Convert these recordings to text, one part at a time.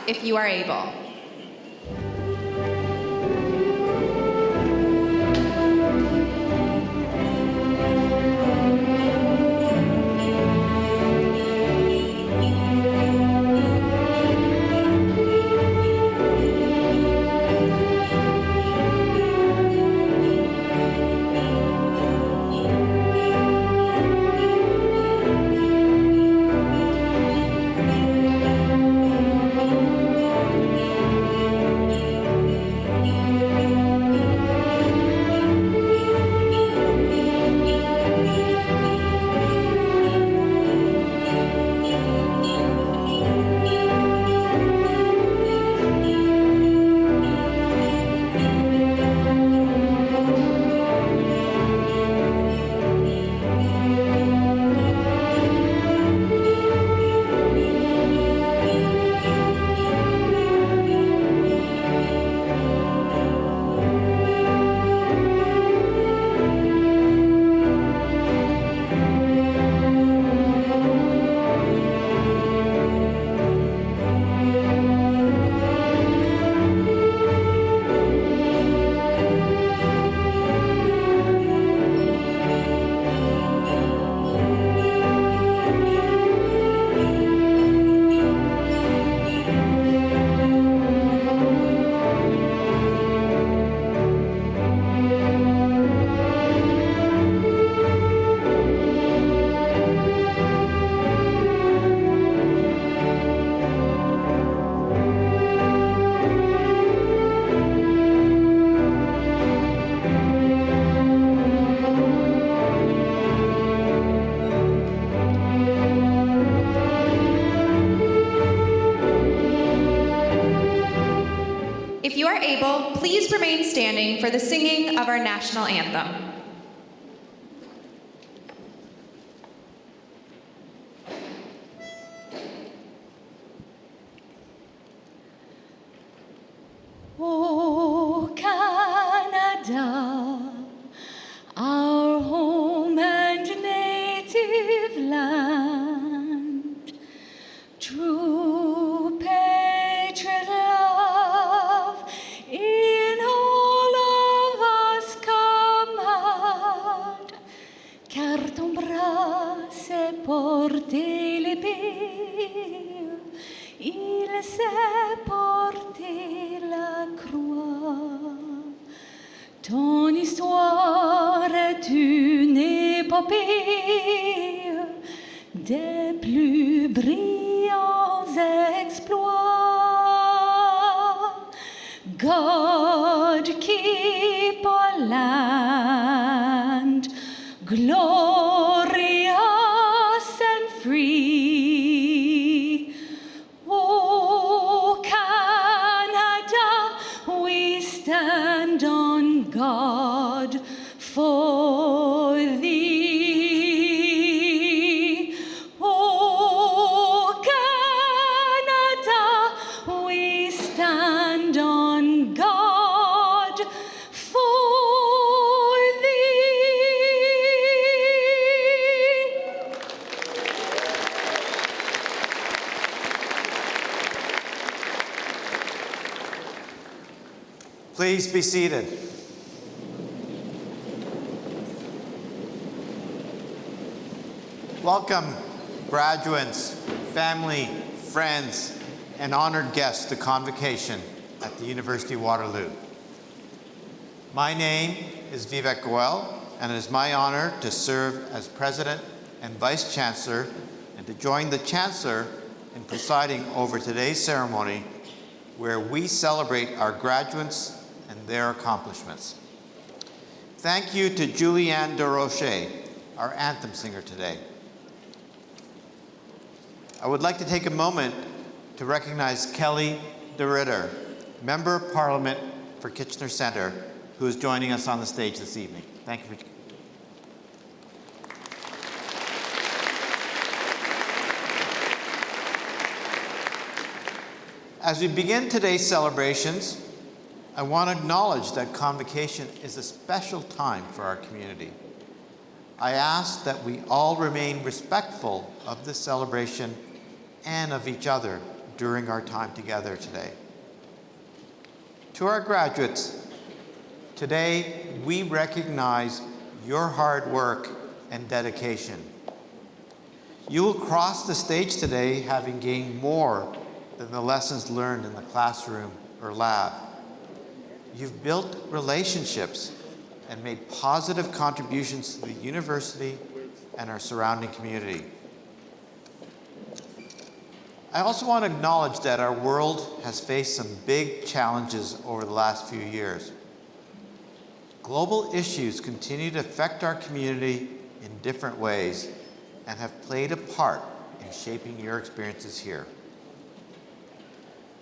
if you are able. If you are able, please remain standing for the singing of our national anthem. Oh, Canada, our home and native land, true patriot love in all of us command, car ton bras sait porter l'épée, il sait porter la croix. Ton histoire est une épopée des plus brillants exploits. God keep our land glorious and free. Oh, Canada, we stand on God for thee. Oh, Canada, we stand on God for thee. Please be seated. Welcome, graduates, family, friends, and honored guests to Convocation at the University of Waterloo. My name is Vivek Goel, and it is my honor to serve as President and Vice Chancellor and to join the Chancellor in presiding over today's ceremony where we celebrate our graduates and their accomplishments. Thank you to Julianne DeRoche, our anthem singer today. I would like to take a moment to recognize Kelly DeRitter, Member of Parliament for Kitchener Centre, who is joining us on the stage this evening. Thank you for As we begin today's celebrations, I want to acknowledge that Convocation is a special time for our community. I ask that we all remain respectful of this celebration and of each other during our time together today. To our graduates, today we recognize your hard work and dedication. You will cross the stage today having gained more than the lessons learned in the classroom or lab. You've built relationships and made positive contributions to the university and our surrounding community. I also want to acknowledge that our world has faced some big challenges over the last few years. Global issues continue to affect our community in different ways and have played a part in shaping your experiences here.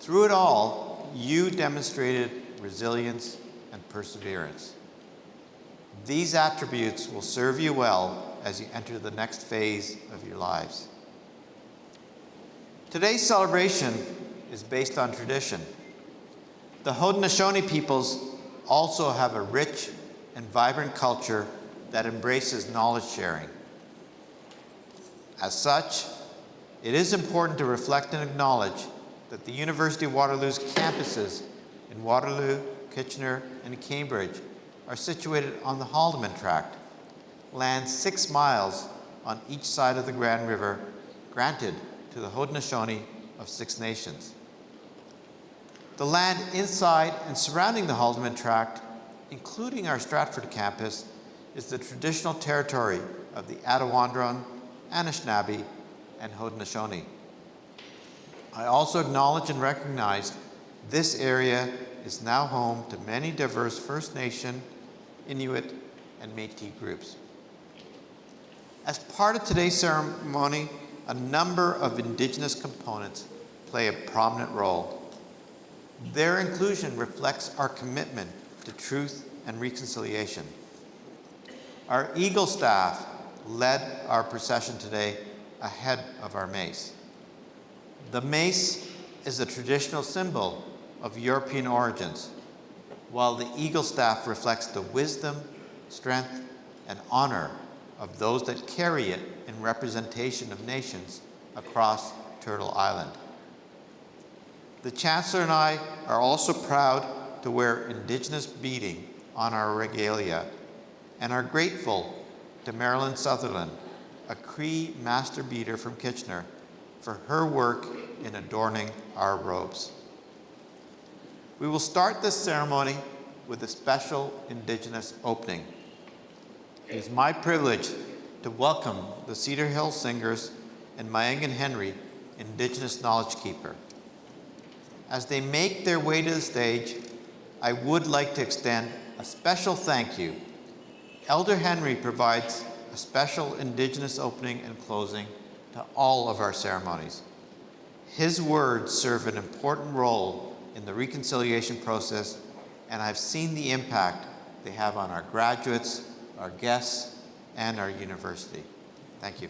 Through it all, you demonstrated resilience and perseverance. These attributes will serve you well as you enter the next phase of your lives. Today's celebration is based on tradition. The Haudenosaunee peoples also have a rich and vibrant culture that embraces knowledge sharing. As such, it is important to reflect and acknowledge that the University of Waterloo's campuses in Waterloo, Kitchener, and Cambridge are situated on the Haldimand Tract, land 6 miles on each side of the Grand River, granted to the Haudenosaunee of 6 nations. The land inside and surrounding the Haldimand Tract, including our Stratford campus, is the traditional territory of the Attawandaron, Anishinaabe, and Haudenosaunee. I also acknowledge and recognize this area is now home to many diverse First Nation, Inuit, and Métis groups. As part of today's ceremony, a number of Indigenous components play a prominent role. Their inclusion reflects our commitment to truth and reconciliation. Our Eagle staff led our procession today ahead of our mace. The mace is a traditional symbol of European origins, while the Eagle staff reflects the wisdom, strength, and honor of those that carry it in representation of nations across Turtle Island. The Chancellor and I are also proud to wear Indigenous beading on our regalia and are grateful to Marilyn Sutherland, a Cree master beader from Kitchener, for her work in adorning our robes. We will start this ceremony with a special Indigenous opening. It is my privilege to welcome the Cedar Hill Singers and Mayangan Henry, Indigenous Knowledge Keeper. As they make their way to the stage, I would like to extend a special thank you. Elder Henry provides a special Indigenous opening and closing to all of our ceremonies. His words serve an important role in the reconciliation process, and I've seen the impact they have on our graduates, our guests, and our university. Thank you.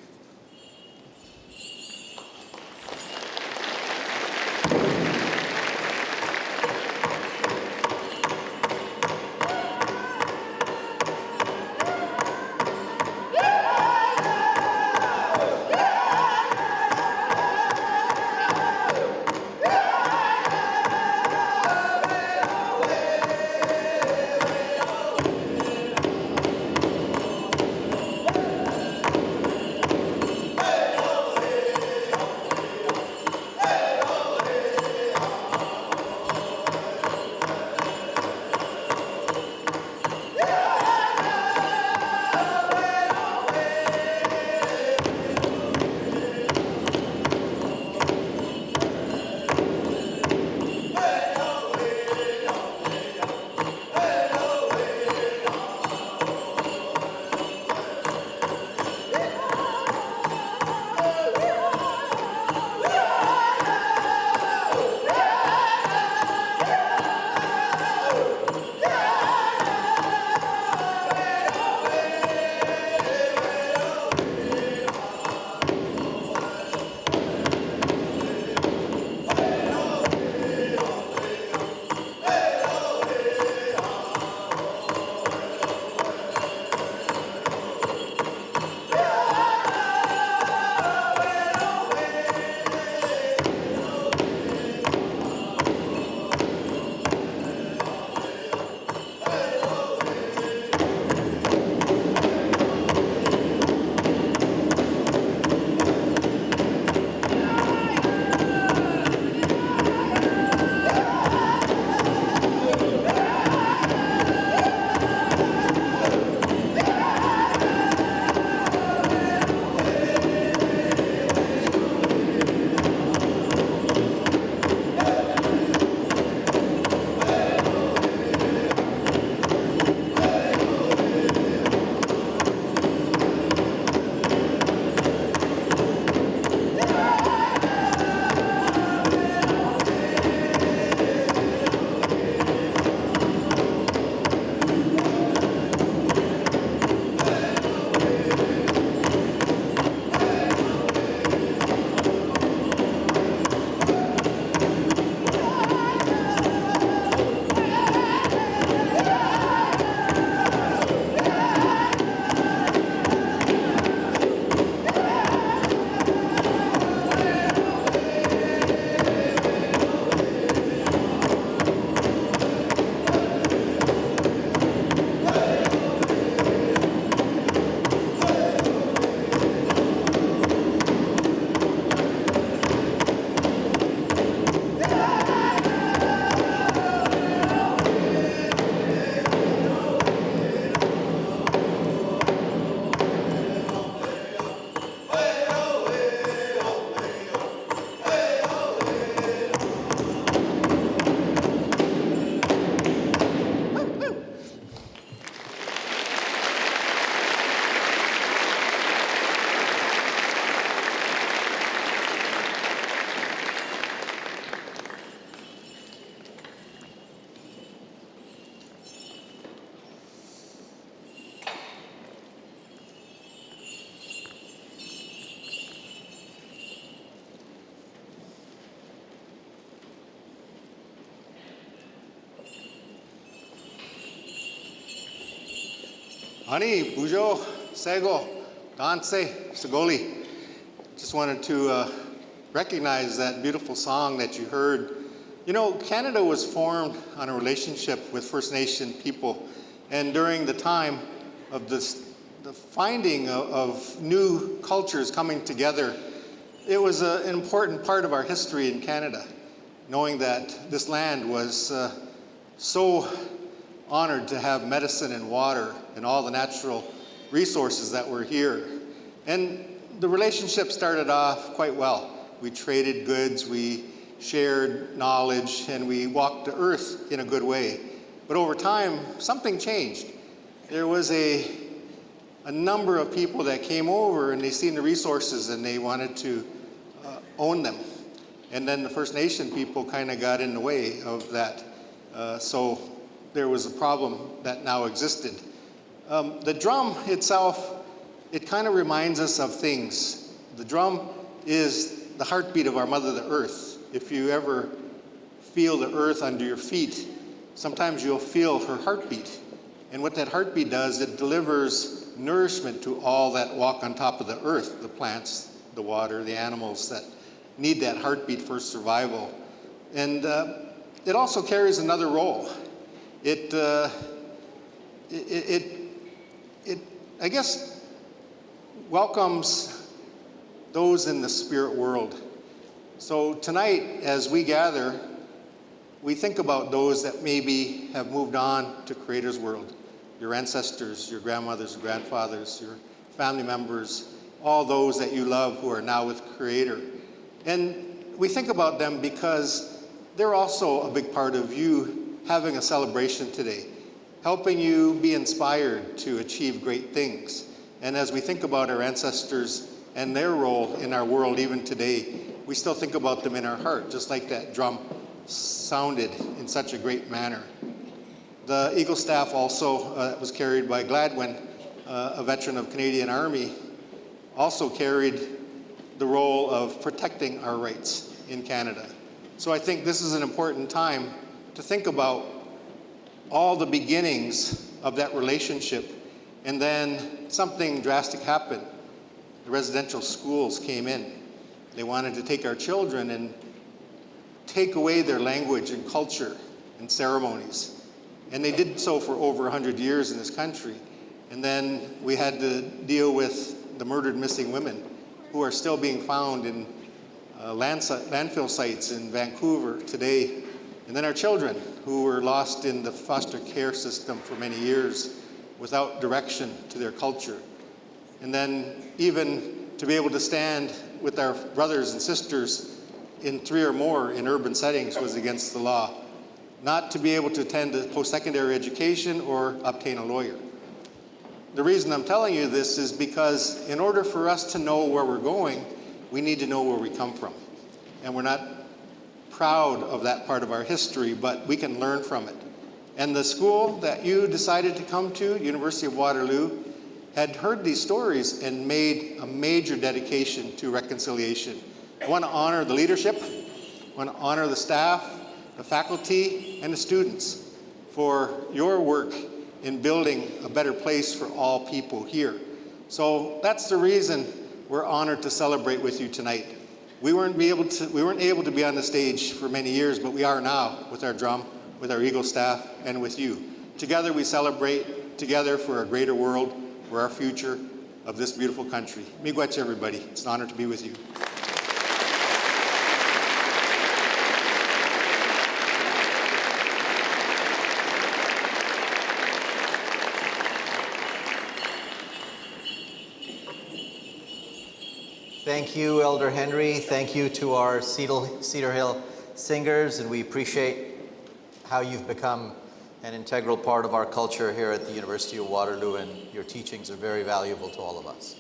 Ani, Bujo, Sego, Danse, Sagoli. Just wanted to recognize that beautiful song that you heard. You know, Canada was formed on a relationship with First Nation people, and during the time of the finding of new cultures coming together, it was an important part of our history in Canada, knowing that this land was so honored to have medicine and water and all the natural resources that were here. And the relationship started off quite well. We traded goods, we shared knowledge, and we walked the earth in a good way. But over time, something changed. There was a number of people that came over and they seen the resources and they wanted to own them. And then the First Nation people kind of got in the way of that. So there was a problem that now existed. The drum itself, it kind of reminds us of things. The drum is the heartbeat of our mother, the earth. If you ever feel the earth under your feet, sometimes you'll feel her heartbeat. And what that heartbeat does, it delivers nourishment to all that walk on top of the earth, the plants, the water, the animals that need that heartbeat for survival. And it also carries another role. It I guess, welcomes those in the spirit world. So tonight, as we gather, we think about those that maybe have moved on to Creator's world. Your ancestors, your grandmothers, grandfathers, your family members, all those that you love who are now with Creator. And we think about them because they're also a big part of you having a celebration today, helping you be inspired to achieve great things. And as we think about our ancestors and their role in our world even today, we still think about them in our heart, just like that drum sounded in such a great manner. The Eagle Staff also was carried by Gladwin, a veteran of Canadian Army, also carried the role of protecting our rights in Canada. So I think this is an important time to think about all the beginnings of that relationship, and then something drastic happened. The residential schools came in. They wanted to take our children and take away their language and culture and ceremonies. And they did so for over 100 years in this country. And then we had to deal with the murdered missing women who are still being found in landfill sites in Vancouver today. And then our children who were lost in the foster care system for many years without direction to their culture. And then even to be able to stand with our brothers and sisters in 3 or more in urban settings was against the law. Not to be able to attend a post-secondary education or obtain a lawyer. The reason I'm telling you this is because in order for us to know where we're going, we need to know where we come from. And we're not proud of that part of our history, but we can learn from it. And the school that you decided to come to, University of Waterloo, had heard these stories and made a major dedication to reconciliation. I want to honor the leadership, I want to honor the staff, the faculty, and the students for your work in building a better place for all people here. So that's the reason we're honored to celebrate with you tonight. We weren't able to be on the stage for many years, but we are now with our drum, with our Eagle Staff, and with you. Together we celebrate together for a greater world, for our future of this beautiful country. Miigwech, everybody. It's an honor to be with you. Thank you, Elder Henry. Thank you to our Cedar Hill singers, and we appreciate how you've become an integral part of our culture here at the University of Waterloo, and your teachings are very valuable to all of us.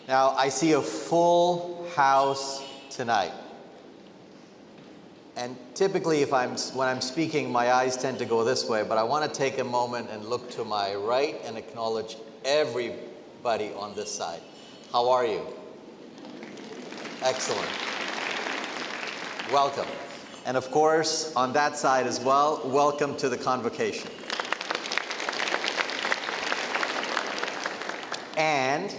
Now, I see a full house tonight. And typically, when I'm speaking, my eyes tend to go this way, but I want to take a moment and look to my right and acknowledge everybody on this side. How are you? Excellent. Welcome. And of course, on that side as well, welcome to the Convocation. And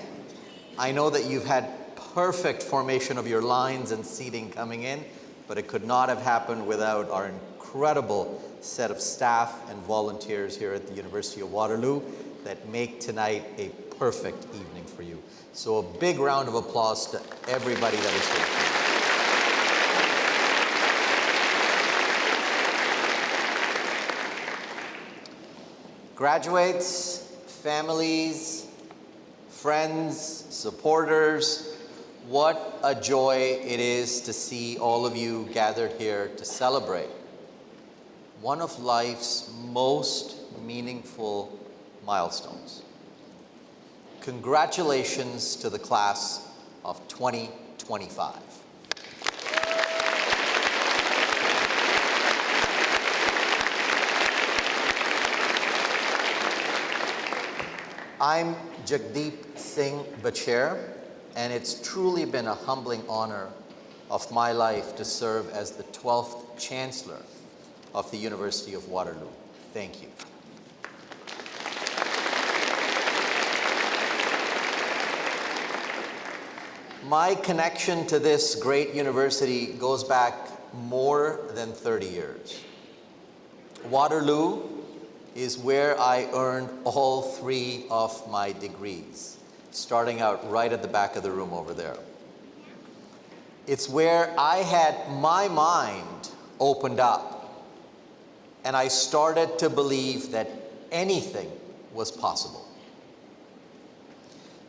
I know that you've had perfect formation of your lines and seating coming in, but it could not have happened without our incredible set of staff and volunteers here at the University of Waterloo that make tonight a perfect evening for you. So a big round of applause to everybody that is here. Graduates, families, friends, supporters, what a joy it is to see all of you gathered here to celebrate one of life's most meaningful milestones. Congratulations to the class of 2025. I'm Jagdeep Singh Bachair, and it's truly been a humbling honor of my life to serve as the 12th Chancellor of the University of Waterloo. Thank you. My connection to this great university goes back more than 30 years. Waterloo is where I earned all 3 of my degrees, starting out right at the back of the room over there. It's where I had my mind opened up, and I started to believe that anything was possible.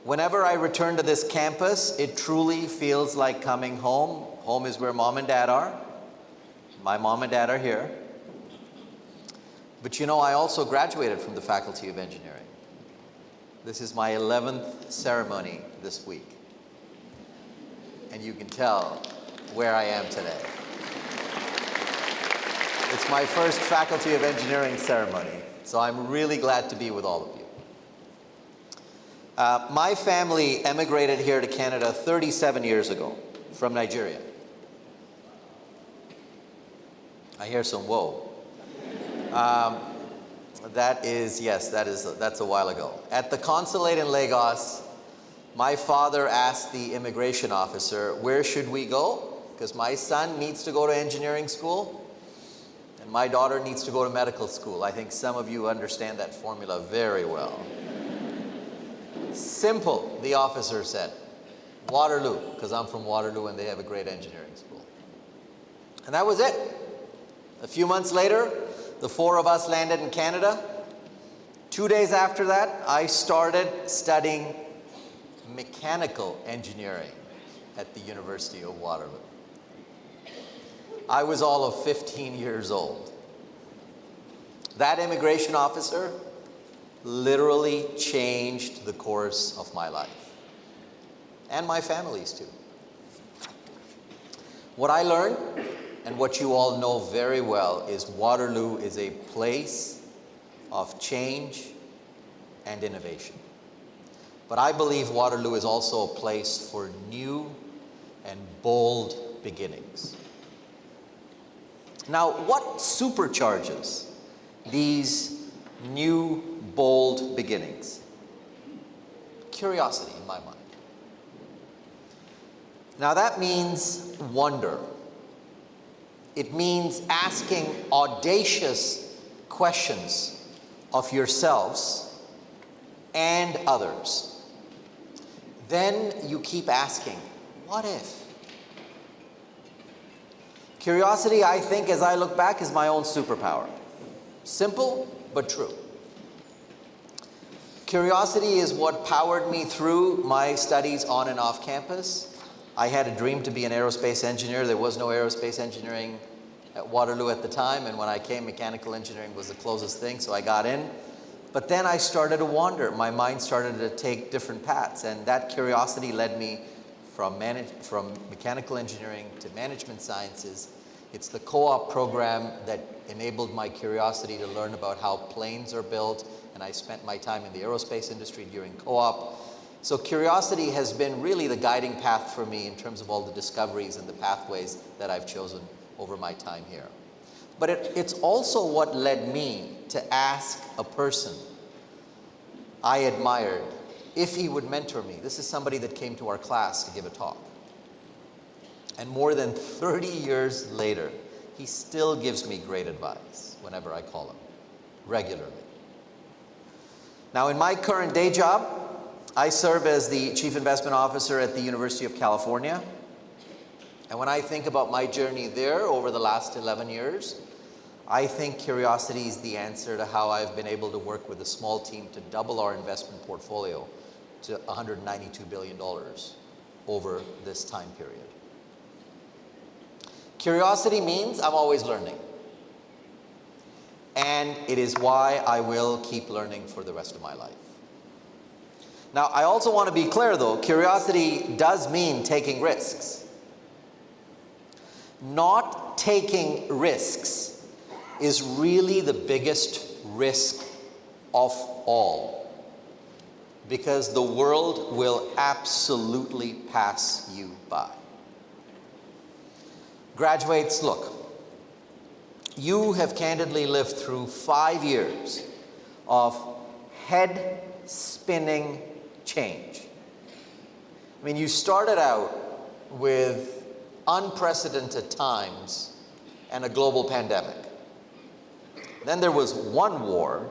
Whenever I return to this campus, it truly feels like coming home. Home is where mom and dad are. My mom and dad are here. But you know, I also graduated from the Faculty of Engineering. This is my 11th ceremony this week. And you can tell where I am today. It's my first Faculty of Engineering ceremony, so I'm really glad to be with all of you. My family emigrated here to Canada 37 years ago from Nigeria. I hear some whoa. That's a while ago. At the consulate in Lagos, my father asked the immigration officer, where should we go? Because my son needs to go to engineering school, and my daughter needs to go to medical school. I think some of you understand that formula very well. Simple, the officer said. Waterloo, because I'm from Waterloo and they have a great engineering school. And that was it. A few months later, the 4 of us landed in Canada. 2 days after that, I started studying mechanical engineering at the University of Waterloo. I was all of 15 years old. That immigration officer literally changed the course of my life, and my family's too. What I learned, and what you all know very well, is Waterloo is a place of change and innovation. But I believe Waterloo is also a place for new and bold beginnings. Now, what supercharges these new, bold beginnings? Curiosity, in my mind. Now, that means wonder. It means asking audacious questions of yourselves and others. Then you keep asking, what if? Curiosity, I think, as I look back, is my own superpower. Simple, but true. Curiosity is what powered me through my studies on and off campus. I had a dream to be an aerospace engineer. There was no aerospace engineering at Waterloo at the time, and when I came, mechanical engineering was the closest thing, so I got in. But then I started to wander. My mind started to take different paths, and that curiosity led me from mechanical engineering to management sciences. It's the co-op program that enabled my curiosity to learn about how planes are built, and I spent my time in the aerospace industry during co-op. So curiosity has been really the guiding path for me in terms of all the discoveries and the pathways that I've chosen over my time here. But it's also what led me to ask a person I admired if he would mentor me. This is somebody that came to our class to give a talk. And more than 30 years later, he still gives me great advice whenever I call him, regularly. Now, in my current day job, I serve as the Chief Investment Officer at the University of California. And when I think about my journey there over the last 11 years, I think curiosity is the answer to how I've been able to work with a small team to double our investment portfolio to $192 billion over this time period. Curiosity means I'm always learning. And it is why I will keep learning for the rest of my life. Now, I also want to be clear though, curiosity does mean taking risks. Not taking risks is really the biggest risk of all, because the world will absolutely pass you by. Graduates, look, you have candidly lived through 5 years of head-spinning change. I mean, you started out with unprecedented times and a global pandemic. Then there was one war,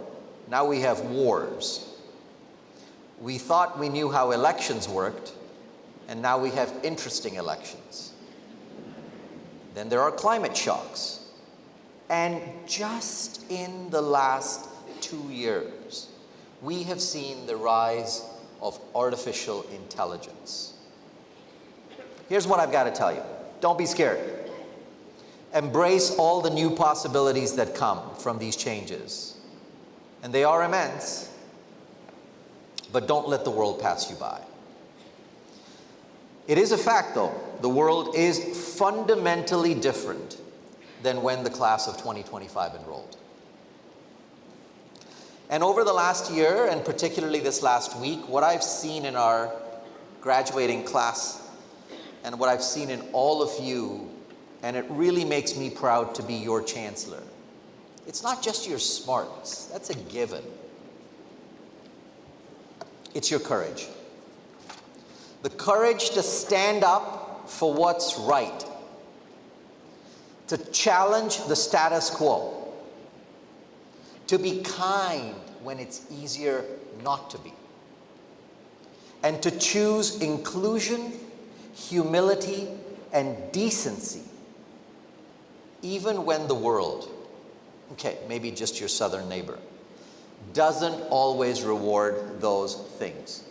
now we have wars. We thought we knew how elections worked, and now we have interesting elections. Then there are climate shocks. And just in the last 2 years, we have seen the rise of artificial intelligence. Here's what I've got to tell you. Don't be scared. Embrace all the new possibilities that come from these changes. And they are immense, but don't let the world pass you by. It is a fact, though, the world is fundamentally different than when the class of 2025 enrolled. And over the last year, and particularly this last week, what I've seen in our graduating class and what I've seen in all of you, and it really makes me proud to be your Chancellor. It's not just your smarts, that's a given. It's your courage. The courage to stand up for what's right, to challenge the status quo, to be kind when it's easier not to be, and to choose inclusion, humility, and decency, even when the world, okay, maybe just your southern neighbor, doesn't always reward those things.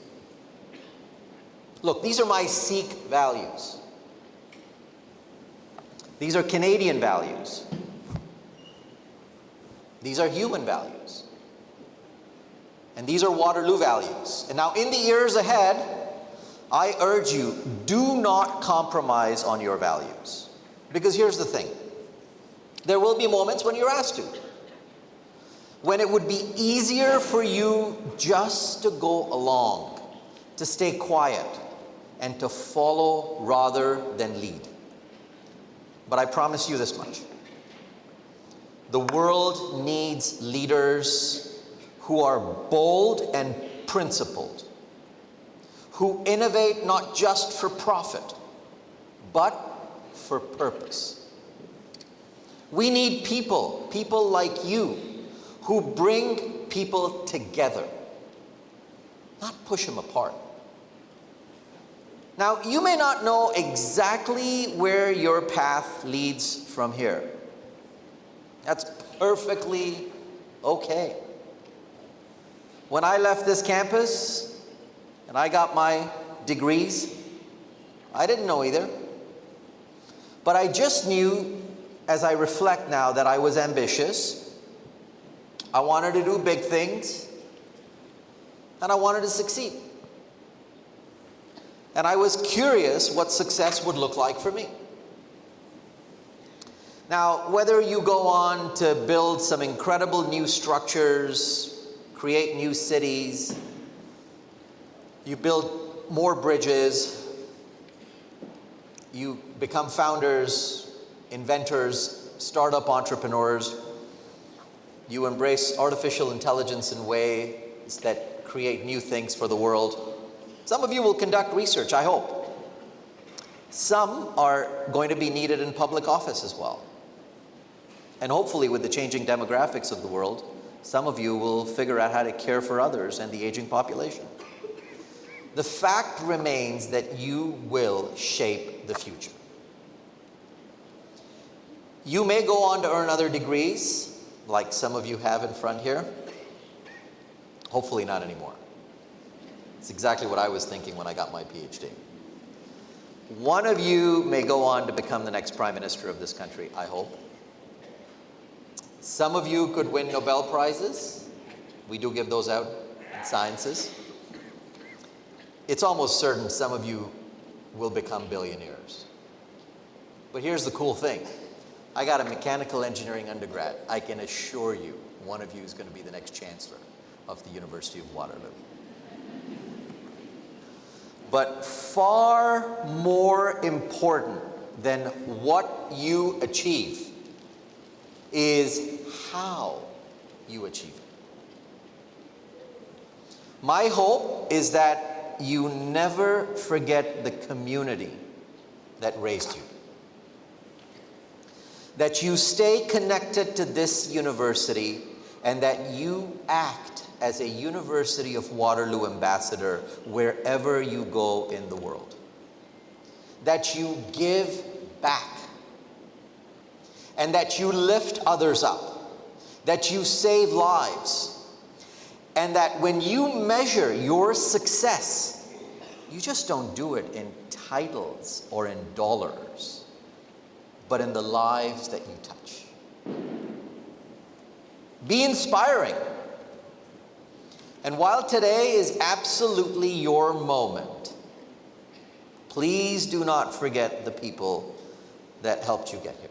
Look, these are my Sikh values. These are Canadian values. These are human values. And these are Waterloo values. And now in the years ahead, I urge you, do not compromise on your values. Because here's the thing. There will be moments when you're asked to. When it would be easier for you just to go along, to stay quiet, and to follow rather than lead. But I promise you this much. The world needs leaders who are bold and principled, who innovate not just for profit, but for purpose. We need people like you, who bring people together, not push them apart. Now, you may not know exactly where your path leads from here. That's perfectly okay. When I left this campus and I got my degrees, I didn't know either. But I just knew, as I reflect now, that I was ambitious. I wanted to do big things, and I wanted to succeed. And I was curious what success would look like for me. Now, whether you go on to build some incredible new structures, create new cities, you build more bridges, you become founders, inventors, startup entrepreneurs, you embrace artificial intelligence in ways that create new things for the world. Some of you will conduct research, I hope. Some are going to be needed in public office as well. And hopefully, with the changing demographics of the world, some of you will figure out how to care for others and the aging population. The fact remains that you will shape the future. You may go on to earn other degrees, like some of you have in front here. Hopefully not anymore. It's exactly what I was thinking when I got my PhD. One of you may go on to become the next Prime Minister of this country, I hope. Some of you could win Nobel Prizes. We do give those out in sciences. It's almost certain some of you will become billionaires. But here's the cool thing. I got a mechanical engineering undergrad. I can assure you, one of you is going to be the next Chancellor of the University of Waterloo. But far more important than what you achieve is how you achieve it. My hope is that you never forget the community that raised you. That you stay connected to this university and that you act as a University of Waterloo ambassador wherever you go in the world. That you give back. And that you lift others up. That you save lives. And that when you measure your success, you just don't do it in titles or in dollars, but in the lives that you touch. Be inspiring. And while today is absolutely your moment, please do not forget the people that helped you get here.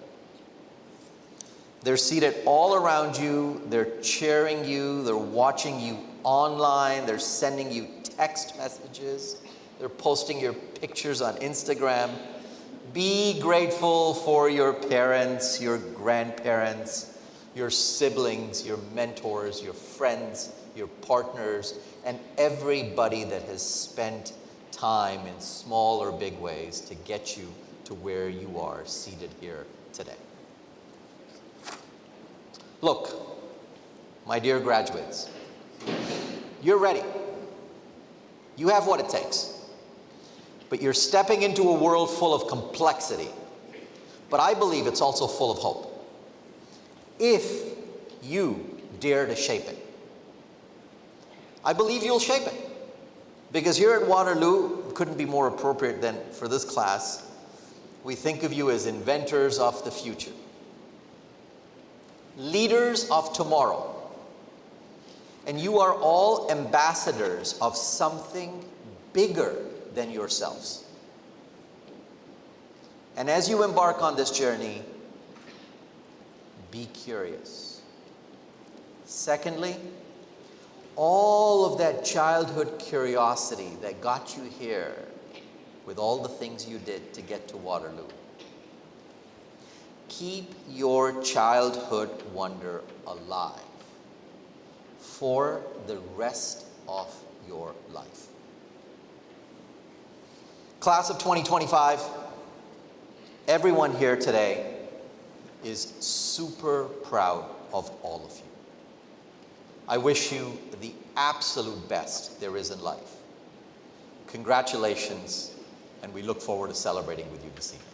They're seated all around you, they're cheering you, they're watching you online, they're sending you text messages, they're posting your pictures on Instagram. Be grateful for your parents, your grandparents, your siblings, your mentors, your friends, your partners, and everybody that has spent time in small or big ways to get you to where you are seated here today. Look, my dear graduates, you're ready. You have what it takes. But you're stepping into a world full of complexity. But I believe it's also full of hope. If you dare to shape it. I believe you'll shape it. Because here at Waterloo, it couldn't be more appropriate than for this class, we think of you as inventors of the future. Leaders of tomorrow. And you are all ambassadors of something bigger than yourselves. And as you embark on this journey, be curious. Secondly, all of that childhood curiosity that got you here with all the things you did to get to Waterloo, keep your childhood wonder alive for the rest of your life. Class of 2025, everyone here today is super proud of all of you. I wish you the absolute best there is in life. Congratulations, and we look forward to celebrating with you this evening.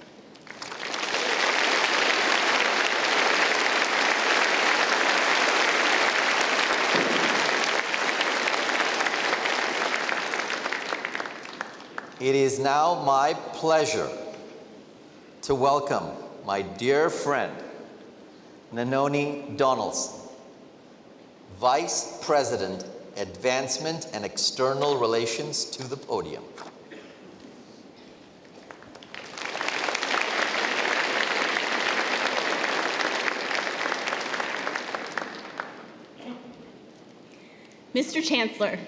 It is now my pleasure to welcome my dear friend, Nanoni Donaldson, Vice President, Advancement and External Relations, to the podium. Mr. Chancellor,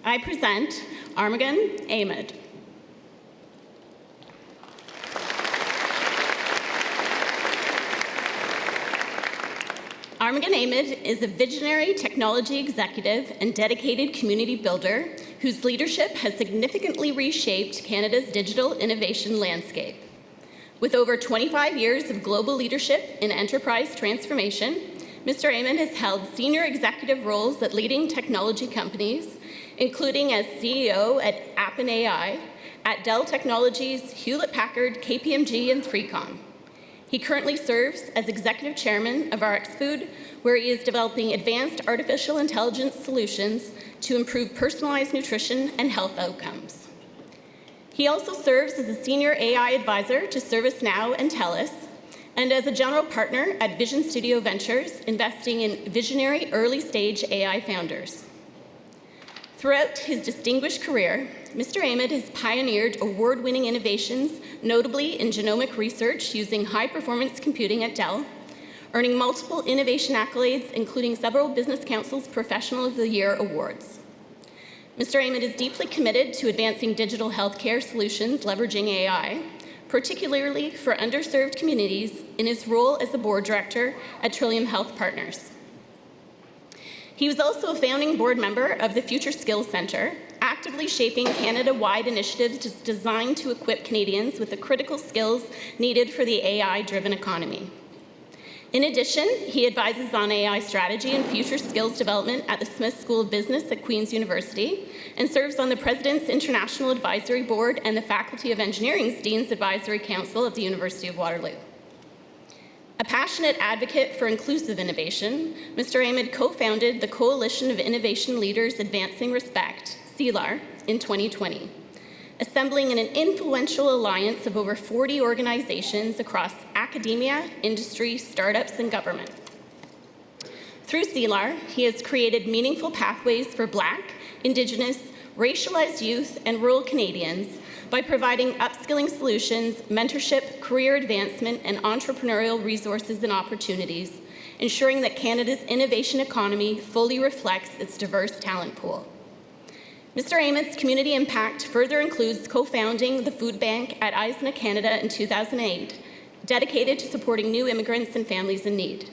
I present Armagan Ahmed. Armagan Ahmed is a visionary technology executive and dedicated community builder whose leadership has significantly reshaped Canada's digital innovation landscape. With over 25 years of global leadership in enterprise transformation, Mr. Ahmed has held senior executive roles at leading technology companies, including as CEO at Appen AI, at Dell Technologies, Hewlett-Packard, KPMG, and 3Com. He currently serves as executive chairman of RxFood, where he is developing advanced artificial intelligence solutions to improve personalized nutrition and health outcomes. He also serves as a senior AI advisor to ServiceNow and TELUS, and as a general partner at Vision Studio Ventures, investing in visionary early-stage AI founders. Throughout his distinguished career, Mr. Ahmed has pioneered award-winning innovations, notably in genomic research using high-performance computing at Dell, earning multiple innovation accolades, including several Business Council's Professional of the Year awards. Mr. Ahmed is deeply committed to advancing digital healthcare solutions leveraging AI, particularly for underserved communities in his role as the board director at Trillium Health Partners. He was also a founding board member of the Future Skills Centre, actively shaping Canada-wide initiatives designed to equip Canadians with the critical skills needed for the AI-driven economy. In addition, he advises on AI strategy and future skills development at the Smith School of Business at Queen's University and serves on the President's International Advisory Board and the Faculty of Engineering's Dean's Advisory Council at the University of Waterloo. A passionate advocate for inclusive innovation, Mr. Ahmed co-founded the Coalition of Innovation Leaders Advancing Respect, CELAR, in 2020, assembling an influential alliance of over 40 organizations across academia, industry, startups, and government. Through CELAR, he has created meaningful pathways for Black, Indigenous, racialized youth, and rural Canadians by providing upskilling solutions, mentorship, career advancement, and entrepreneurial resources and opportunities, ensuring that Canada's innovation economy fully reflects its diverse talent pool. Mr. Ahmed's community impact further includes co-founding the food bank at ISNA Canada in 2008, dedicated to supporting new immigrants and families in need.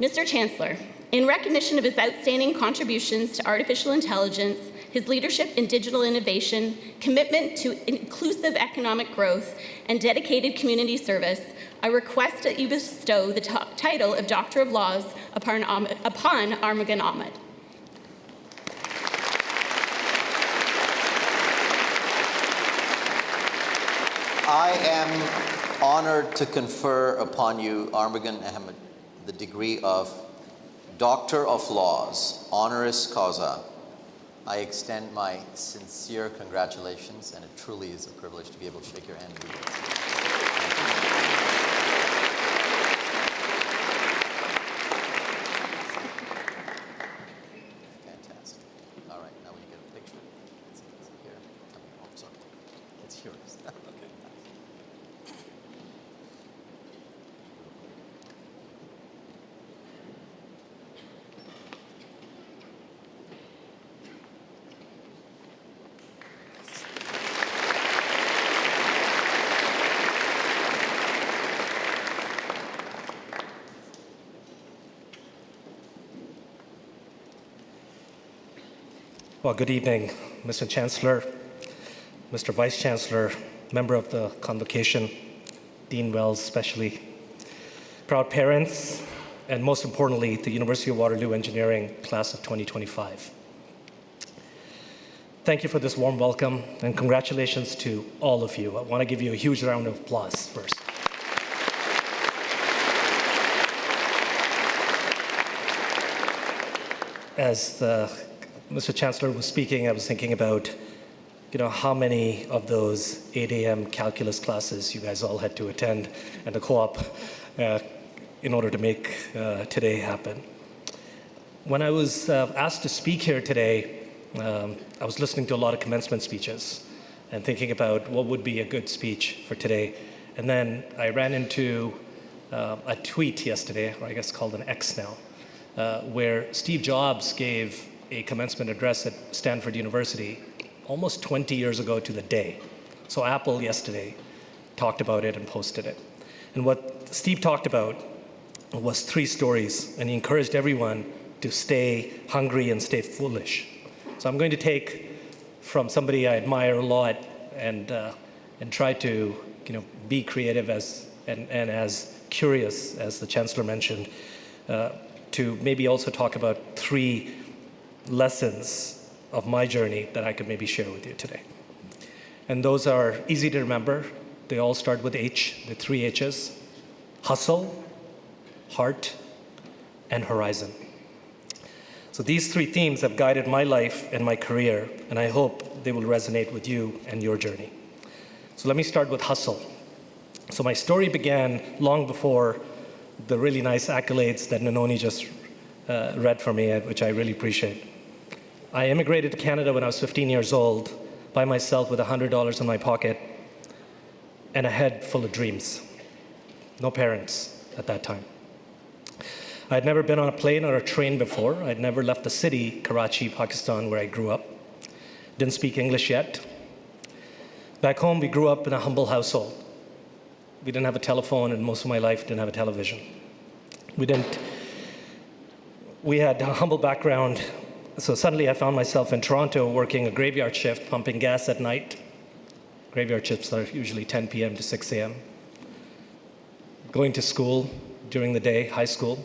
Mr. Chancellor, in recognition of his outstanding contributions to artificial intelligence, his leadership in digital innovation, commitment to inclusive economic growth, and dedicated community service, I request that you bestow the title of Doctor of Laws upon Armagan Ahmed. I am honored to confer upon you, Armagan Ahmed, the degree of Doctor of Laws, honoris causa. I extend my sincere congratulations, and it truly is a privilege to be able to shake your hand. Fantastic. All right, now we get a picture. It's here. Oh, sorry. It's yours. Okay. Well, good evening, Mr. Chancellor, Mr. Vice Chancellor, member of the Convocation, Dean Wells especially, proud parents, and most importantly, the University of Waterloo Engineering Class of 2025. Thank you for this warm welcome, and congratulations to all of you. I want to give you a huge round of applause first. As Mr. Chancellor was speaking, I was thinking about, how many of those 8 a.m. calculus classes you guys all had to attend and the co-op in order to make today happen. When I was asked to speak here today, I was listening to a lot of commencement speeches and thinking about what would be a good speech for today. And then I ran into a tweet yesterday, or I guess called an X now, where Steve Jobs gave a commencement address at Stanford University almost 20 years ago to the day. So Apple yesterday talked about it and posted it. And what Steve talked about was 3 stories, and he encouraged everyone to stay hungry and stay foolish. So I'm going to take from somebody I admire a lot and try to be creative and as curious as the Chancellor mentioned, to maybe also talk about 3 lessons of my journey that I could maybe share with you today. And those are easy to remember. They all start with H, the 3 H's: hustle, heart, and horizon. So these 3 themes have guided my life and my career, and I hope they will resonate with you and your journey. So let me start with hustle. So my story began long before the really nice accolades that Nanoni just read for me, which I really appreciate. I immigrated to Canada when I was 15 years old by myself with $100 in my pocket and a head full of dreams. No parents at that time. I had never been on a plane or a train before. I'd never left the city, Karachi, Pakistan, where I grew up. Didn't speak English yet. Back home, we grew up in a humble household. We didn't have a telephone, and most of my life didn't have a television. We had a humble background, so suddenly I found myself in Toronto working a graveyard shift, pumping gas at night. Graveyard shifts are usually 10 p.m. to 6 a.m. Going to school during the day, high school,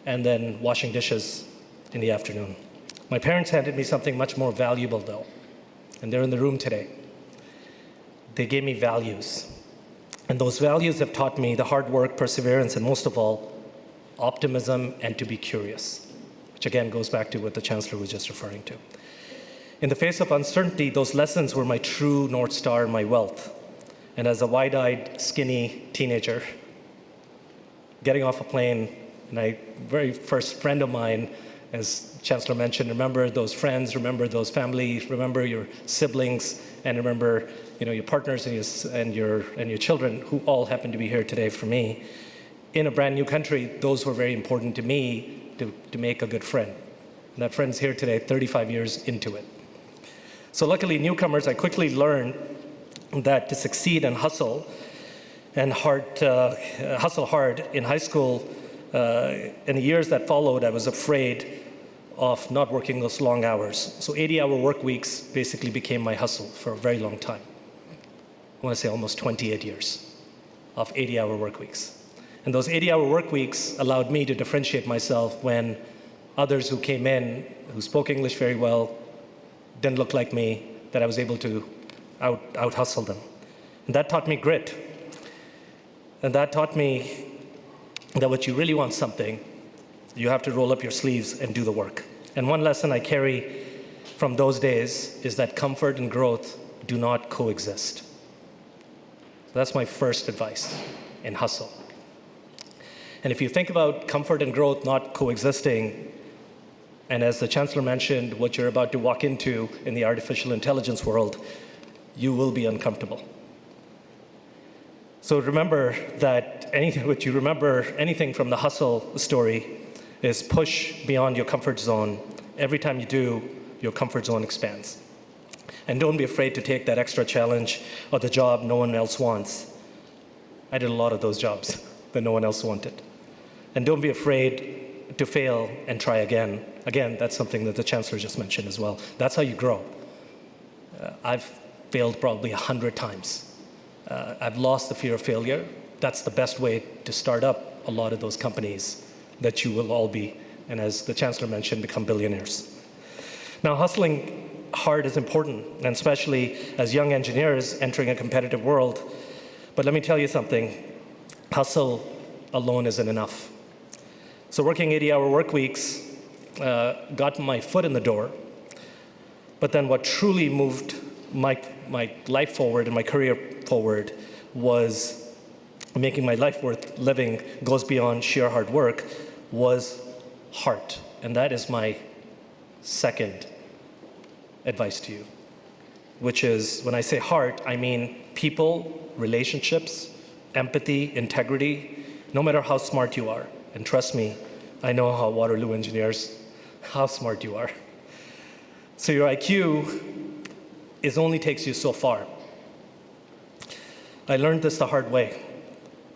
and then washing dishes in the afternoon. My parents handed me something much more valuable, though, and they're in the room today. They gave me values. And those values have taught me the hard work, perseverance, and most of all, optimism and to be curious, which again goes back to what the Chancellor was just referring to. In the face of uncertainty, those lessons were my true North Star and my wealth. And as a wide-eyed, skinny teenager, getting off a plane, my very first friend of mine, as Chancellor mentioned, remember those friends, remember those families, remember your siblings, and remember your partners and your children, who all happen to be here today for me. In a brand new country, those were very important to me to make a good friend. And that friend's here today, 35 years into it. So luckily, newcomers, I quickly learned that to succeed and hustle hard in high school. In the years that followed, I was afraid of not working those long hours. So 80-hour work weeks basically became my hustle for a very long time. I want to say almost 28 years of 80-hour work weeks. And those 80-hour work weeks allowed me to differentiate myself when others who came in, who spoke English very well, didn't look like me, that I was able to out-hustle them. And that taught me grit. And that taught me that what you really want something, you have to roll up your sleeves and do the work. And one lesson I carry from those days is that comfort and growth do not coexist. So that's my first advice in hustle. And if you think about comfort and growth not coexisting, and as the Chancellor mentioned, what you're about to walk into in the artificial intelligence world, you will be uncomfortable. So remember that anything from the hustle story is push beyond your comfort zone. Every time you do, your comfort zone expands. And don't be afraid to take that extra challenge or the job no one else wants. I did a lot of those jobs that no one else wanted. And don't be afraid to fail and try again. Again, that's something that the Chancellor just mentioned as well. That's how you grow. I've failed probably 100 times. I've lost the fear of failure. That's the best way to start up a lot of those companies that you will all be, and as the Chancellor mentioned, become billionaires. Now, hustling hard is important, and especially as young engineers entering a competitive world. But let me tell you something, hustle alone isn't enough. So working 80-hour work weeks got my foot in the door, but then what truly moved my life forward and my career forward was making my life worth living, goes beyond sheer hard work, was heart. And that is my second advice to you, which is, when I say heart, I mean people, relationships, empathy, integrity, no matter how smart you are. And trust me, I know how Waterloo engineers, how smart you are. So your IQ only takes you so far. I learned this the hard way.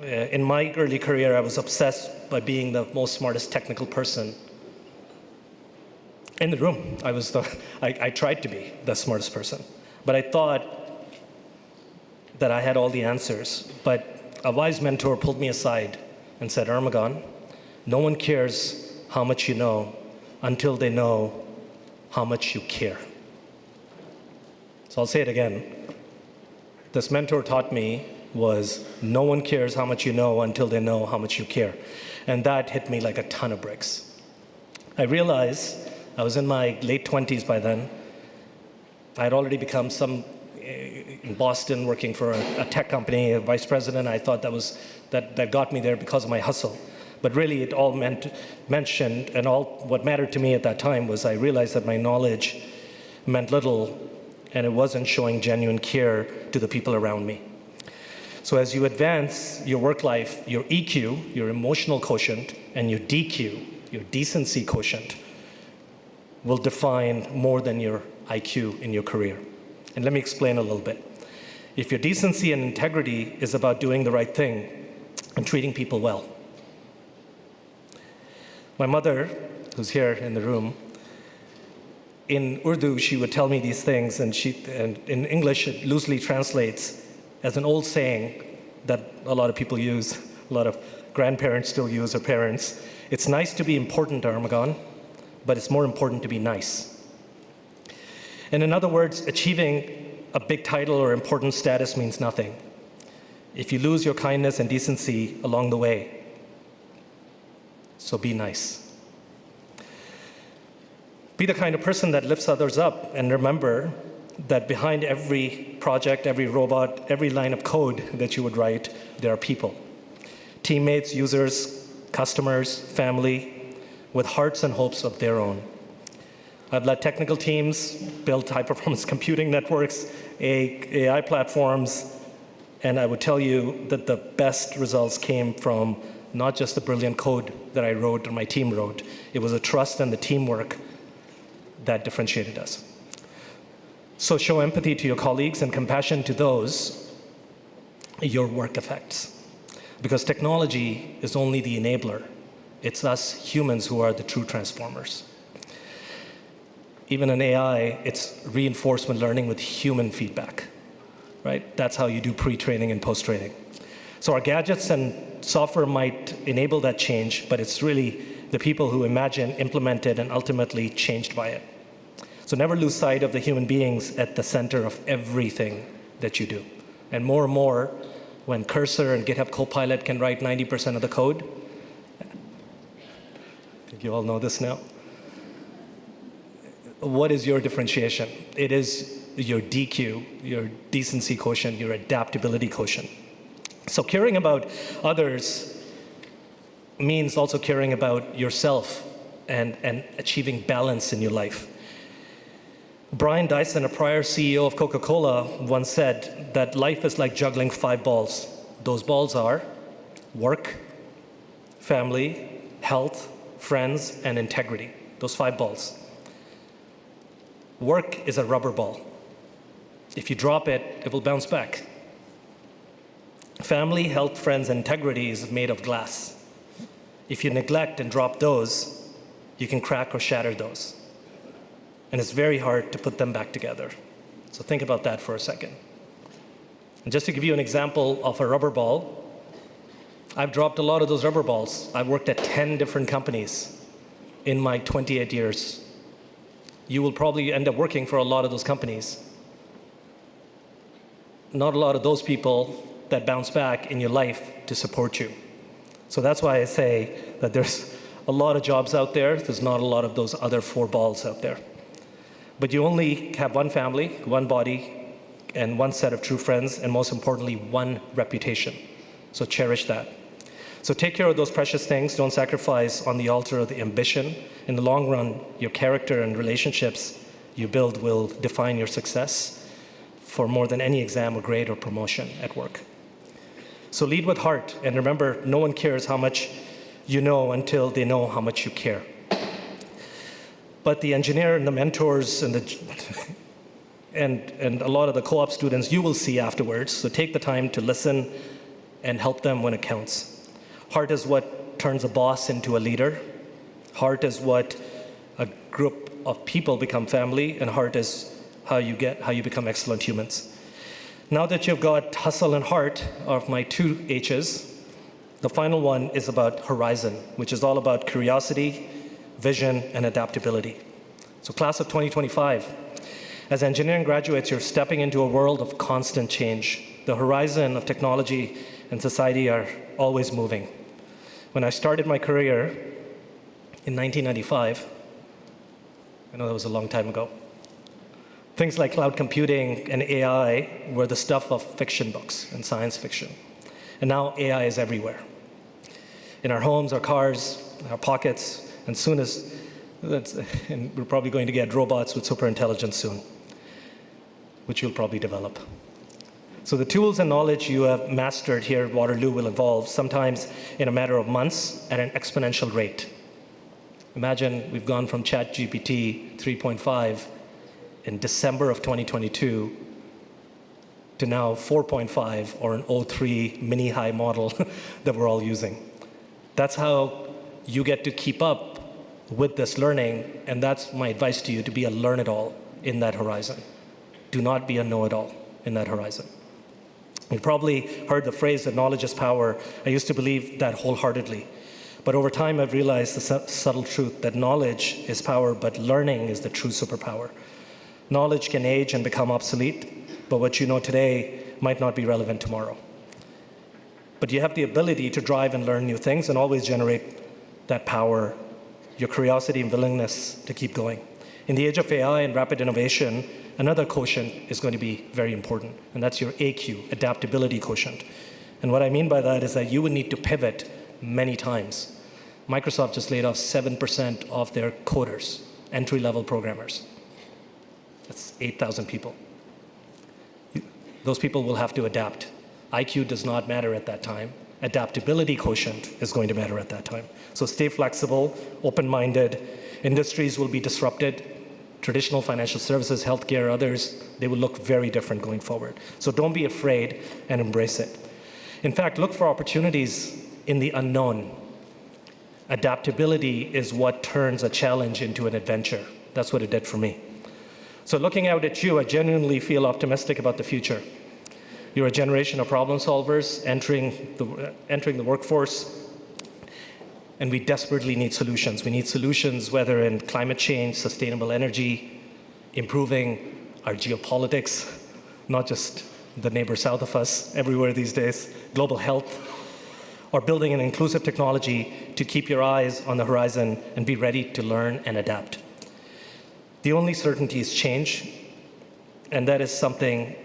In my early career, I was obsessed by being the most smartest technical person in the room. I tried to be the smartest person, but I thought that I had all the answers. But a wise mentor pulled me aside and said, Armagon, no one cares how much you know until they know how much you care. So I'll say it again. This mentor taught me was no one cares how much you know until they know how much you care. And that hit me like a ton of bricks. I realized I was in my late 20s by then. I had already become in Boston working for a tech company, a vice president. I thought that got me there because of my hustle. But really it all mentioned, and all what mattered to me at that time was I realized that my knowledge meant little and it wasn't showing genuine care to the people around me. So as you advance your work life, your EQ, your emotional quotient, and your DQ, your decency quotient, will define more than your IQ in your career. And let me explain a little bit. If your decency and integrity is about doing the right thing and treating people well. My mother, who's here in the room, in Urdu, she would tell me these things, and in English, it loosely translates as an old saying that a lot of people use, a lot of grandparents still use, or parents. It's nice to be important, Armagon, but it's more important to be nice. And in other words, achieving a big title or important status means nothing if you lose your kindness and decency along the way. So be nice. Be the kind of person that lifts others up, and remember that behind every project, every robot, every line of code that you would write, there are people. Teammates, users, customers, family, with hearts and hopes of their own. I've led technical teams, built high-performance computing networks, AI platforms, and I would tell you that the best results came from not just the brilliant code that I wrote or my team wrote. It was the trust and the teamwork that differentiated us. So show empathy to your colleagues and compassion to those your work affects. Because technology is only the enabler. It's us humans who are the true transformers. Even in AI, it's reinforcement learning with human feedback, right? That's how you do pre-training and post-training. So our gadgets and software might enable that change, but it's really the people who imagine, implemented, and ultimately changed by it. So never lose sight of the human beings at the center of everything that you do. And more, when Cursor and GitHub Copilot can write 90% of the code, I think you all know this now. What is your differentiation? It is your DQ, your decency quotient, your adaptability quotient. So caring about others means also caring about yourself and achieving balance in your life. Brian Dyson, a prior CEO of Coca-Cola, once said that life is like juggling 5 balls. Those balls are work, family, health, friends, and integrity. Those 5 balls. Work is a rubber ball. If you drop it, it will bounce back. Family, health, friends, and integrity is made of glass. If you neglect and drop those, you can crack or shatter those. And it's very hard to put them back together. So think about that for a second. And just to give you an example of a rubber ball, I've dropped a lot of those rubber balls. I've worked at 10 different companies in my 28 years. You will probably end up working for a lot of those companies. Not a lot of those people that bounce back in your life to support you. So that's why I say that there's a lot of jobs out there. There's not a lot of those other 4 balls out there. But you only have one family, one body, and one set of true friends, and most importantly, one reputation. So cherish that. So take care of those precious things. Don't sacrifice on the altar of the ambition. In the long run, your character and relationships you build will define your success for more than any exam or grade or promotion at work. So lead with heart, and remember, no one cares how much you know until they know how much you care. But the engineer and the mentors and a lot of the co-op students you will see afterwards, so take the time to listen and help them when it counts. Heart is what turns a boss into a leader. Heart is what a group of people become family, and heart is how you become excellent humans. Now that you've got hustle and heart of my two H's, the final one is about horizon, which is all about curiosity, vision, and adaptability. So class of 2025, as engineering graduates, you're stepping into a world of constant change. The horizon of technology and society are always moving. When I started my career in 1995, I know that was a long time ago, things like cloud computing and AI were the stuff of fiction books and science fiction. And now AI is everywhere. In our homes, our cars, our pockets, and and we're probably going to get robots with super intelligence soon, which you'll probably develop. So the tools and knowledge you have mastered here at Waterloo will evolve, sometimes in a matter of months at an exponential rate. Imagine we've gone from ChatGPT 3.5 in December of 2022 to now 4.5 or an O3 mini high model that we're all using. That's how you get to keep up with this learning, and that's my advice to you, to be a learn-it-all in that horizon. Do not be a know-it-all in that horizon. You've probably heard the phrase that knowledge is power. I used to believe that wholeheartedly. But over time, I've realized the subtle truth that knowledge is power, but learning is the true superpower. Knowledge can age and become obsolete, but what you know today might not be relevant tomorrow. But you have the ability to drive and learn new things and always generate that power, your curiosity and willingness to keep going. In the age of AI and rapid innovation, another quotient is going to be very important, and that's your AQ, adaptability quotient. And what I mean by that is that you would need to pivot many times. Microsoft just laid off 7% of their coders, entry-level programmers. That's 8,000 people. Those people will have to adapt. IQ does not matter at that time. Adaptability quotient is going to matter at that time. So stay flexible, open-minded. Industries will be disrupted. Traditional financial services, healthcare, others, they will look very different going forward. So don't be afraid and embrace it. In fact, look for opportunities in the unknown. Adaptability is what turns a challenge into an adventure. That's what it did for me. So looking out at you, I genuinely feel optimistic about the future. You're a generation of problem solvers entering the workforce, and we desperately need solutions. We need solutions whether in climate change, sustainable energy, improving our geopolitics, not just the neighbor south of us, everywhere these days, global health, or building an inclusive technology to keep your eyes on the horizon and be ready to learn and adapt. The only certainty is change, and that is something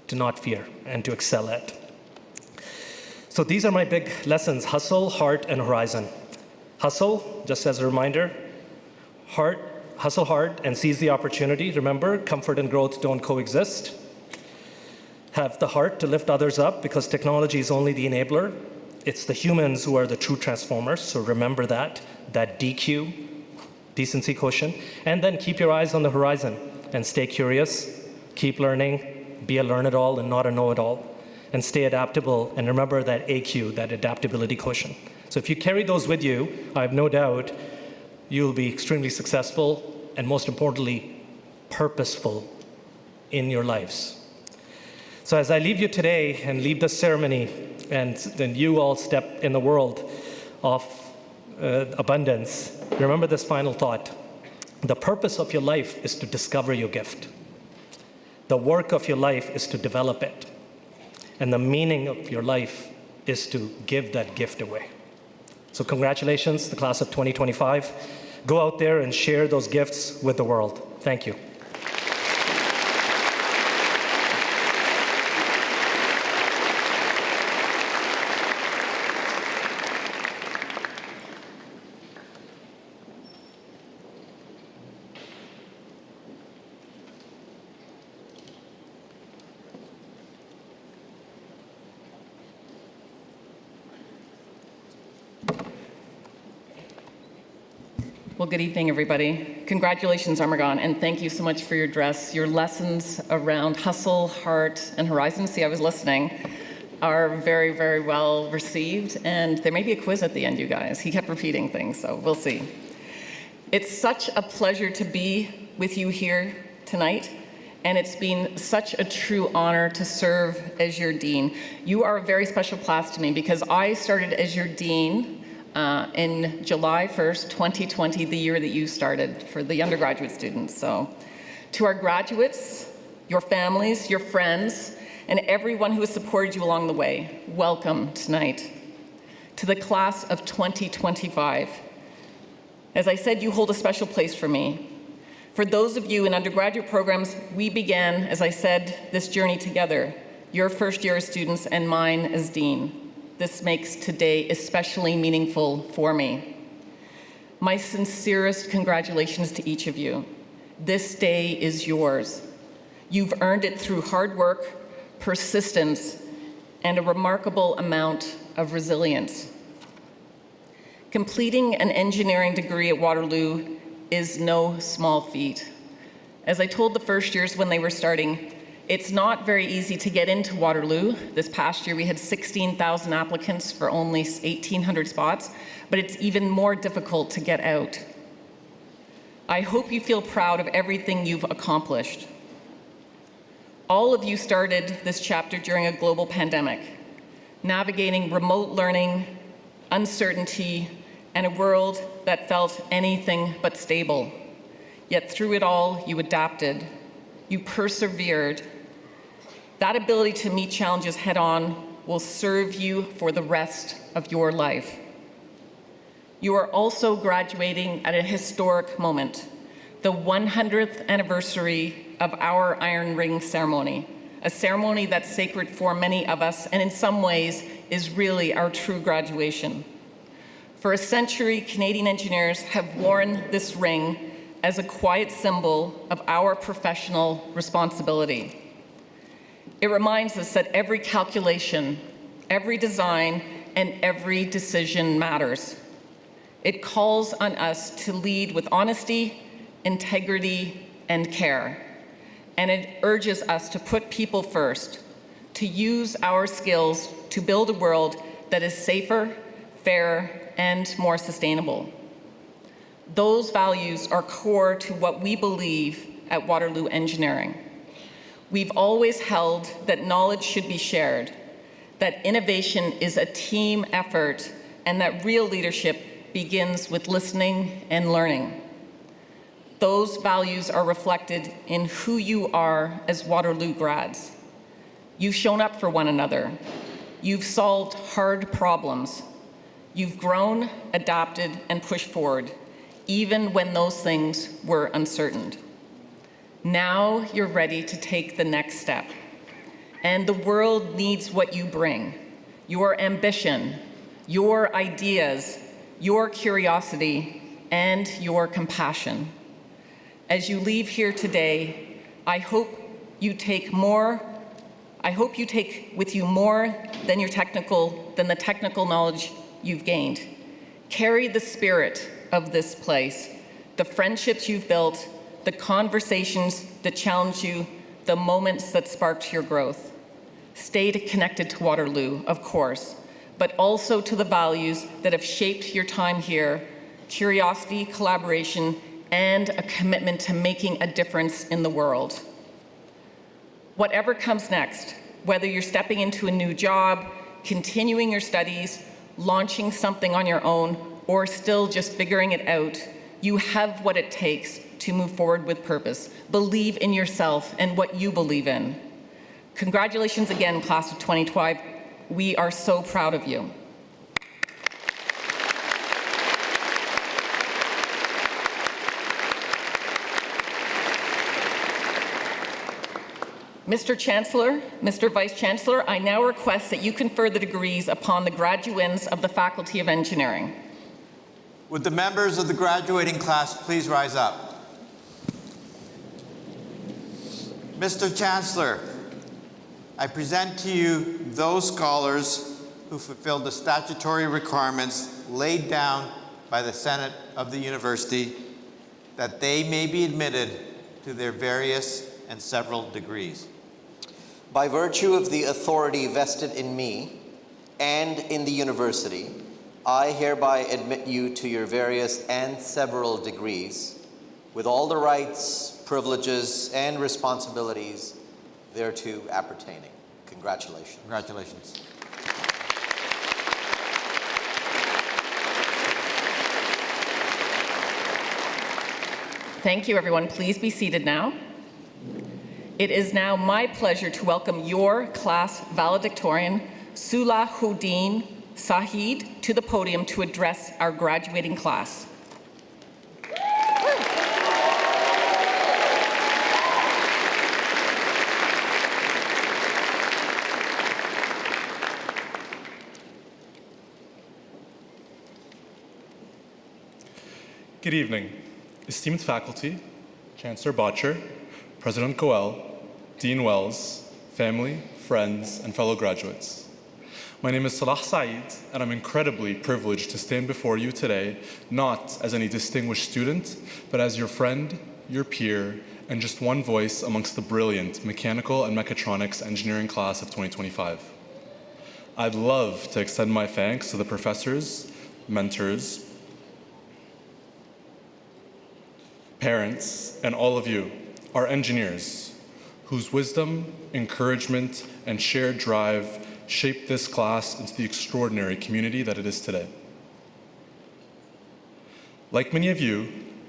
to not fear and to excel at. So these are my big lessons: hustle, heart, and horizon. Hustle, just as a reminder, hustle hard and seize the opportunity. Remember, comfort and growth don't coexist. Have the heart to lift others up, because technology is only the enabler. It's the humans who are the true transformers, so remember that DQ, decency quotient. And then keep your eyes on the horizon and stay curious, keep learning, be a learn-it-all and not a know-it-all, and stay adaptable, and remember that AQ, that adaptability quotient. So if you carry those with you, I have no doubt you'll be extremely successful and, most importantly, purposeful in your lives. So as I leave you today and leave this ceremony, and then you all step in the world of abundance, remember this final thought. The purpose of your life is to discover your gift. The work of your life is to develop it. And the meaning of your life is to give that gift away. So congratulations, the class of 2025. Go out there and share those gifts with the world. Thank you. Well, good evening, everybody. Congratulations, Armagon, and thank you so much for your address, your lessons around hustle, heart, and horizon. See, I was listening. are very, very well received, and there may be a quiz at the end, you guys. He kept repeating things, so we'll see. It's such a pleasure to be with you here tonight, and it's been such a true honor to serve as your dean. You are a very special class to me because I started as your dean in July 1st, 2020, the year that you started for the undergraduate students. So to our graduates, your families, your friends, and everyone who has supported you along the way, welcome tonight. To the class of 2025. As I said, you hold a special place for me. For those of you in undergraduate programs, we began, as I said, this journey together, your first year as students and mine as dean. This makes today especially meaningful for me. My sincerest congratulations to each of you. This day is yours. You've earned it through hard work, persistence, and a remarkable amount of resilience. Completing an engineering degree at Waterloo is no small feat. As I told the first years when they were starting, it's not very easy to get into Waterloo. This past year we had 16,000 applicants for only 1,800 spots, but it's even more difficult to get out. I hope you feel proud of everything you've accomplished. All of you started this chapter during a global pandemic, navigating remote learning, uncertainty, and a world that felt anything but stable. Yet through it all, you adapted, you persevered. That ability to meet challenges head on will serve you for the rest of your life. You are also graduating at a historic moment, the 100th anniversary of our Iron Ring ceremony, a ceremony that's sacred for many of us and in some ways is really our true graduation. For a century, Canadian engineers have worn this ring as a quiet symbol of our professional responsibility. It reminds us that every calculation, every design, and every decision matters. It calls on us to lead with honesty, integrity, and care. And it urges us to put people first, to use our skills to build a world that is safer, fairer, and more sustainable. Those values are core to what we believe at Waterloo Engineering. We've always held that knowledge should be shared, that innovation is a team effort, and that real leadership begins with listening and learning. Those values are reflected in who you are as Waterloo grads. You've shown up for one another. You've solved hard problems. You've grown, adapted, and pushed forward, even when those things were uncertain. Now you're ready to take the next step. And the world needs what you bring, your ambition, your ideas, your curiosity, and your compassion. As you leave here today, I hope you take with you more than the technical knowledge you've gained. Carry the spirit of this place, the friendships you've built, the conversations that challenge you, the moments that sparked your growth. Stay connected to Waterloo, of course, but also to the values that have shaped your time here, curiosity, collaboration, and a commitment to making a difference in the world. Whatever comes next, whether you're stepping into a new job, continuing your studies, launching something on your own, or still just figuring it out, you have what it takes to move forward with purpose. Believe in yourself and what you believe in. Congratulations again, class of 2025. We are so proud of you. Mr. Chancellor, Mr. Vice Chancellor, I now request that you confer the degrees upon the graduands of the Faculty of Engineering. Would the members of the graduating class please rise up? Mr. Chancellor, I present to you those scholars who fulfilled the statutory requirements laid down by the Senate of the University that they may be admitted to their various and several degrees. By virtue of the authority vested in me and in the university, I hereby admit you to your various and several degrees, with all the rights, privileges, and responsibilities thereto appertaining. Congratulations. Congratulations. Thank you, everyone. Please be seated now. It is now my pleasure to welcome your class valedictorian, Salahuddin Sahid, to the podium to address our graduating class. Good evening, esteemed faculty, Chancellor Botcher, President Coel, Dean Wells, family, friends, and fellow graduates. My name is Salah Saeed, and I'm incredibly privileged to stand before you today, not as any distinguished student, but as your friend, your peer, and just one voice amongst the brilliant mechanical and mechatronics engineering class of 2025. I'd love to extend my thanks to the professors, mentors, parents, and all of you, our engineers, whose wisdom, encouragement, and shared drive shaped this class into the extraordinary community that it is today. Like many of you,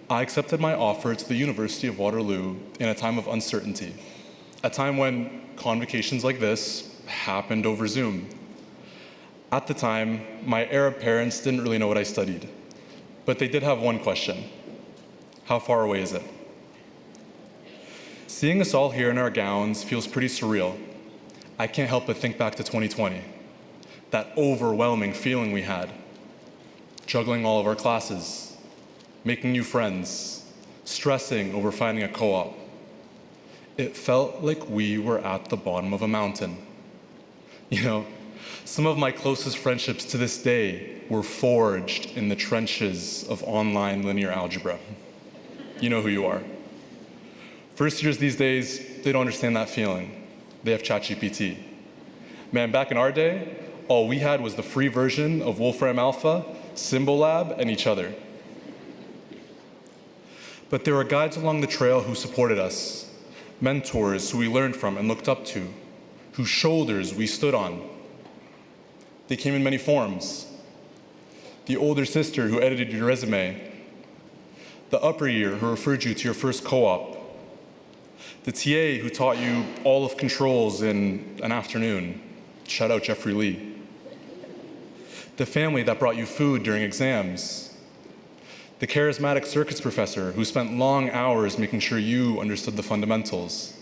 I accepted my offer to the University of Waterloo in a time of uncertainty, a time when convocations like this happened over Zoom. At the time, my Arab parents didn't really know what I studied, but they did have one question. How far away is it? Seeing us all here in our gowns feels pretty surreal. I can't help but think back to 2020, that overwhelming feeling we had, juggling all of our classes, making new friends, stressing over finding a co-op. It felt like we were at the bottom of a mountain. You know, some of my closest friendships to this day were forged in the trenches of online linear algebra. You know who you are. First years these days, they don't understand that feeling. They have ChatGPT. Man, back in our day, all we had was the free version of Wolfram Alpha, Symbolab, and each other. But there were guides along the trail who supported us, mentors who we learned from and looked up to, whose shoulders we stood on. They came in many forms. The older sister who edited your resume, the upper year who referred you to your first co-op, the TA who taught you all of controls in an afternoon, shout out Jeffrey Lee, the family that brought you food during exams, the charismatic circuits professor who spent long hours making sure you understood the fundamentals.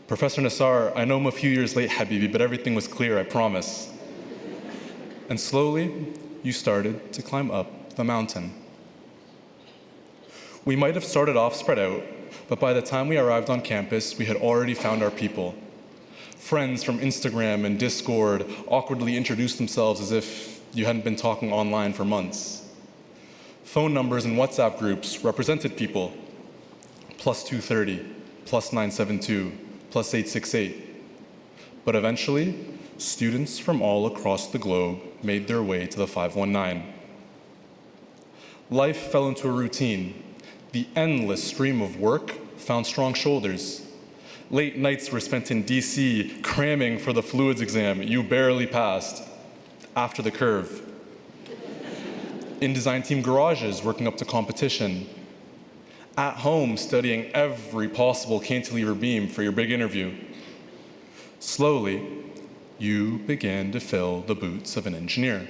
Professor Nassar, I know I'm a few years late, Habibi, but everything was clear, I promise. And slowly, you started to climb up the mountain. We might have started off spread out, but by the time we arrived on campus, we had already found our people. Friends from Instagram and Discord awkwardly introduced themselves as if you hadn't been talking online for months. Phone numbers and WhatsApp groups represented people. +230, +972, +868. But eventually, students from all across the globe made their way to the 519. Life fell into a routine. The endless stream of work found strong shoulders. Late nights were spent in DC cramming for the fluids exam you barely passed after the curve. In design team garages working up to competition. At home studying every possible cantilever beam for your big interview. Slowly, you began to fill the boots of an engineer,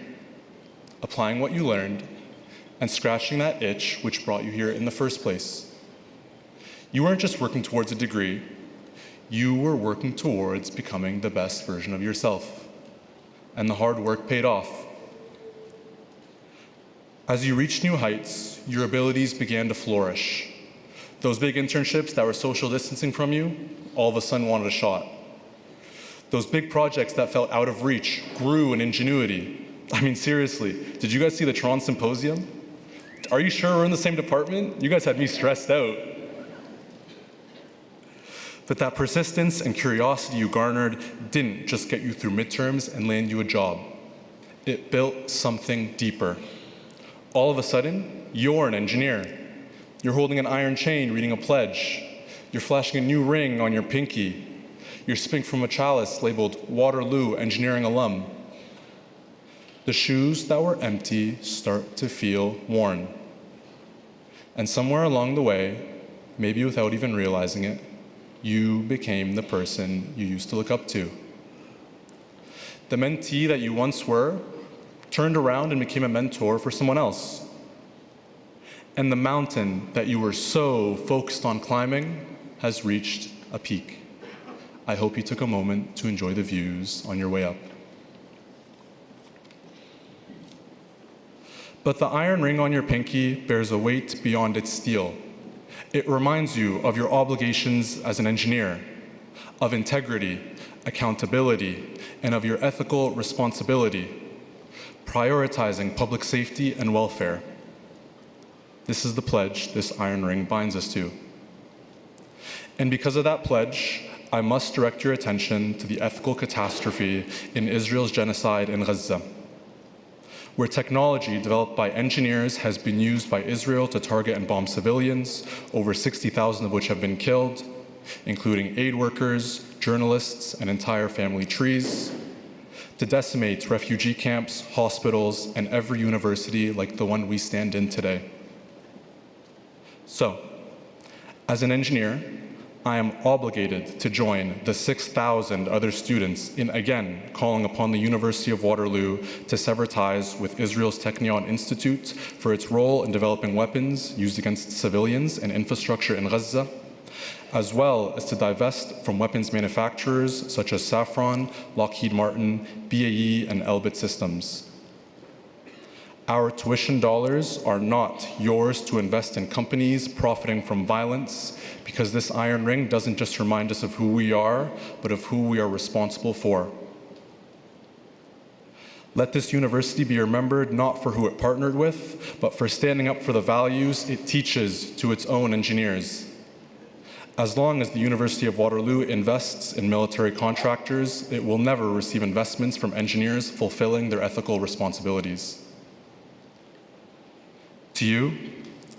applying what you learned and scratching that itch which brought you here in the first place. You weren't just working towards a degree, you were working towards becoming the best version of yourself. And the hard work paid off. As you reached new heights, your abilities began to flourish. Those big internships that were social distancing from you, all of a sudden wanted a shot. Those big projects that felt out of reach grew in ingenuity. I mean, seriously, did you guys see the Tron Symposium? Are you sure we're in the same department? You guys had me stressed out. But that persistence and curiosity you garnered didn't just get you through midterms and land you a job. It built something deeper. All of a sudden, you're an engineer. You're holding an iron chain reading a pledge. You're flashing a new ring on your pinky. You're sipping from a chalice labeled Waterloo Engineering Alum. The shoes that were empty start to feel worn. And somewhere along the way, maybe without even realizing it, you became the person you used to look up to. The mentee that you once were turned around and became a mentor for someone else. And the mountain that you were so focused on climbing has reached a peak. I hope you took a moment to enjoy the views on your way up. But the iron ring on your pinky bears a weight beyond its steel. It reminds you of your obligations as an engineer, of integrity, accountability, and of your ethical responsibility, prioritizing public safety and welfare. This is the pledge this iron ring binds us to. And because of that pledge, I must direct your attention to the ethical catastrophe in Israel's genocide in Gaza, where technology developed by engineers has been used by Israel to target and bomb civilians, over 60,000 of which have been killed, including aid workers, journalists, and entire family trees, to decimate refugee camps, hospitals, and every university like the one we stand in today. So, as an engineer, I am obligated to join the 6,000 other students in again calling upon the University of Waterloo to sever ties with Israel's Technion Institute for its role in developing weapons used against civilians and infrastructure in Gaza, as well as to divest from weapons manufacturers such as Safran, Lockheed Martin, BAE, and Elbit Systems. Our tuition dollars are not yours to invest in companies profiting from violence, because this iron ring doesn't just remind us of who we are, but of who we are responsible for. Let this university be remembered not for who it partnered with, but for standing up for the values it teaches to its own engineers. As long as the University of Waterloo invests in military contractors, it will never receive investments from engineers fulfilling their ethical responsibilities. To you,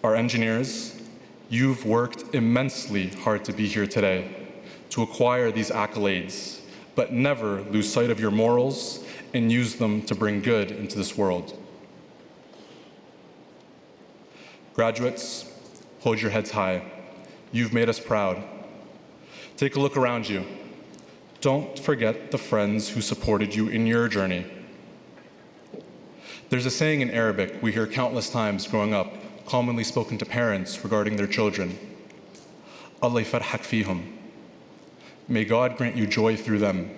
our engineers, you've worked immensely hard to be here today, to acquire these accolades, but never lose sight of your morals and use them to bring good into this world. Graduates, hold your heads high. You've made us proud. Take a look around you. Don't forget the friends who supported you in your journey. There's a saying in Arabic we hear countless times growing up, commonly spoken to parents regarding their children. Allah yfarhak fihum. May God grant you joy through them.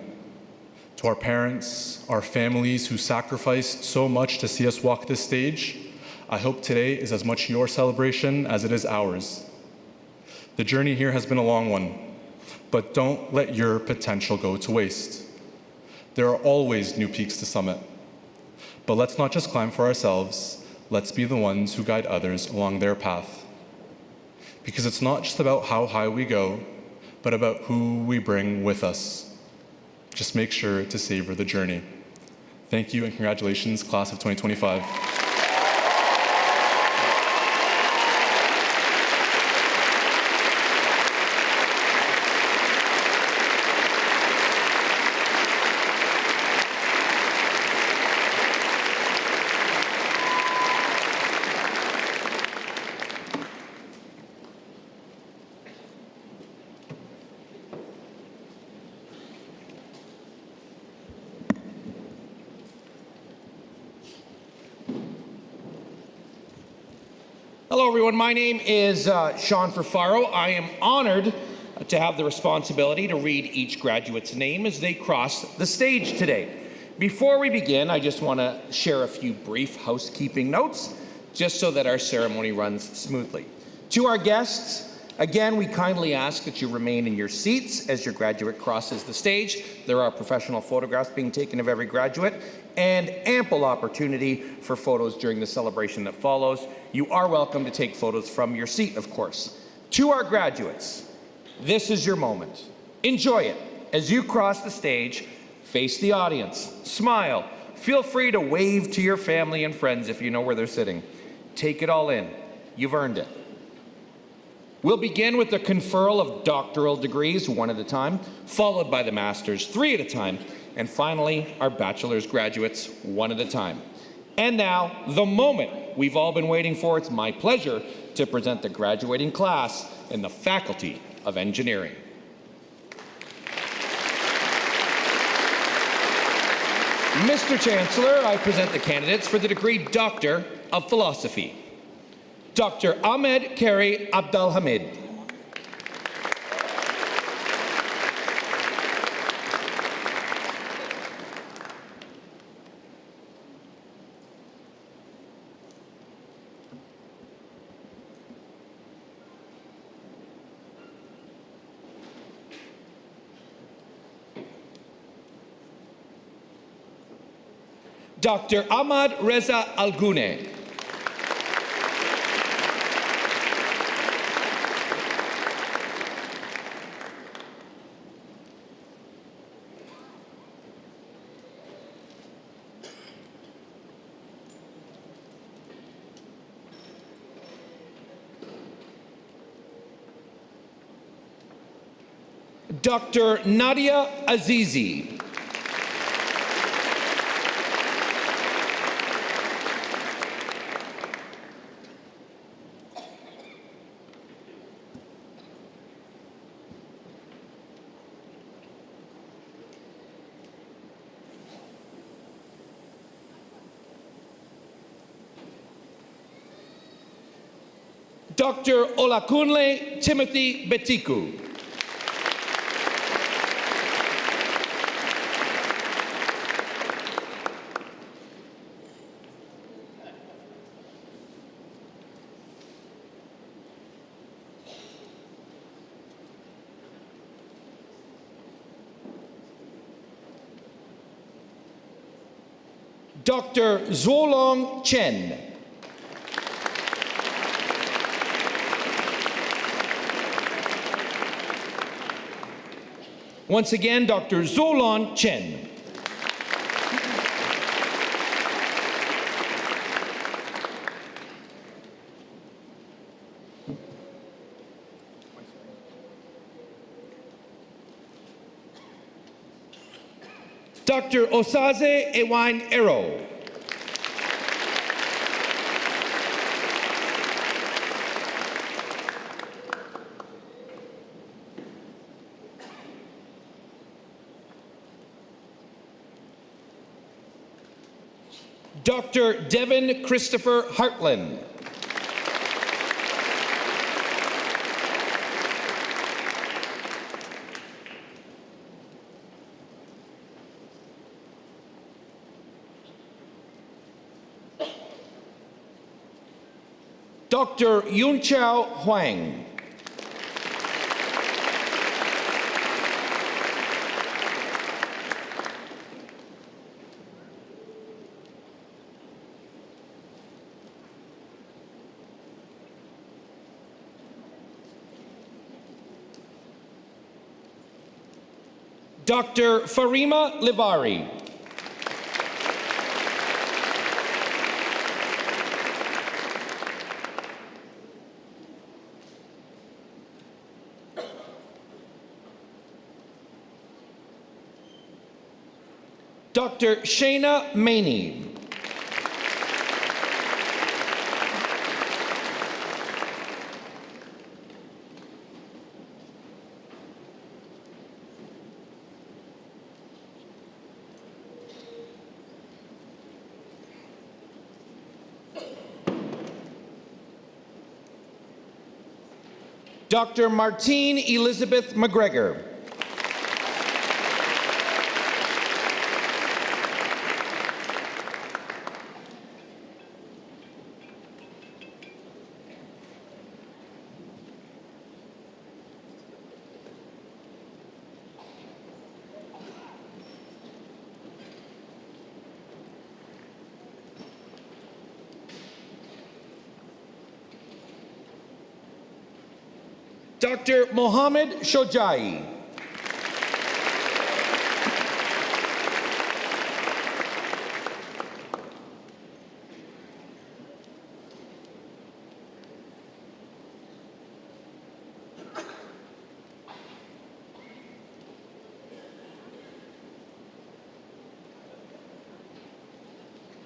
To our parents, our families who sacrificed so much to see us walk this stage, I hope today is as much your celebration as it is ours. The journey here has been a long one, but don't let your potential go to waste. There are always new peaks to summit. But let's not just climb for ourselves, let's be the ones who guide others along their path. Because it's not just about how high we go, but about who we bring with us. Just make sure to savor the journey. Thank you and congratulations, class of 2025. Hello, everyone. My name is Sean Farfaro. I am honored to have the responsibility to read each graduate's name as they cross the stage today. Before we begin, I just want to share a few brief housekeeping notes, just so that our ceremony runs smoothly. To our guests, again, we kindly ask that you remain in your seats as your graduate crosses the stage. There are professional photographs being taken of every graduate and ample opportunity for photos during the celebration that follows. You are welcome to take photos from your seat, of course. To our graduates, this is your moment. Enjoy it. As you cross the stage, face the audience, smile. Feel free to wave to your family and friends if you know where they're sitting. Take it all in. You've earned it. We'll begin with the conferral of doctoral degrees, one at a time, followed by the master's, three at a time, and finally, our bachelor's graduates, one at a time. And now, the moment we've all been waiting for. It's my pleasure to present the graduating class in the Faculty of Engineering. Mr. Chancellor, I present the candidates for the degree Doctor of Philosophy. Dr. Ahmed Kari Abdelhamid. Dr. Ahmad Reza Algune. Dr. Nadia Azizi. Dr. Olakunle Timothy Betiku. Dr. Zolong Chen. Once again, Dr. Zolong Chen. Dr. Osaze Ewan Ero. Dr. Devin Christopher Hartland. Dr. Yunqiao Huang. Dr. Farima Livari. Dr. Shayna Maney. Dr. Martine Elizabeth McGregor. Dr. Mohammed Shojai.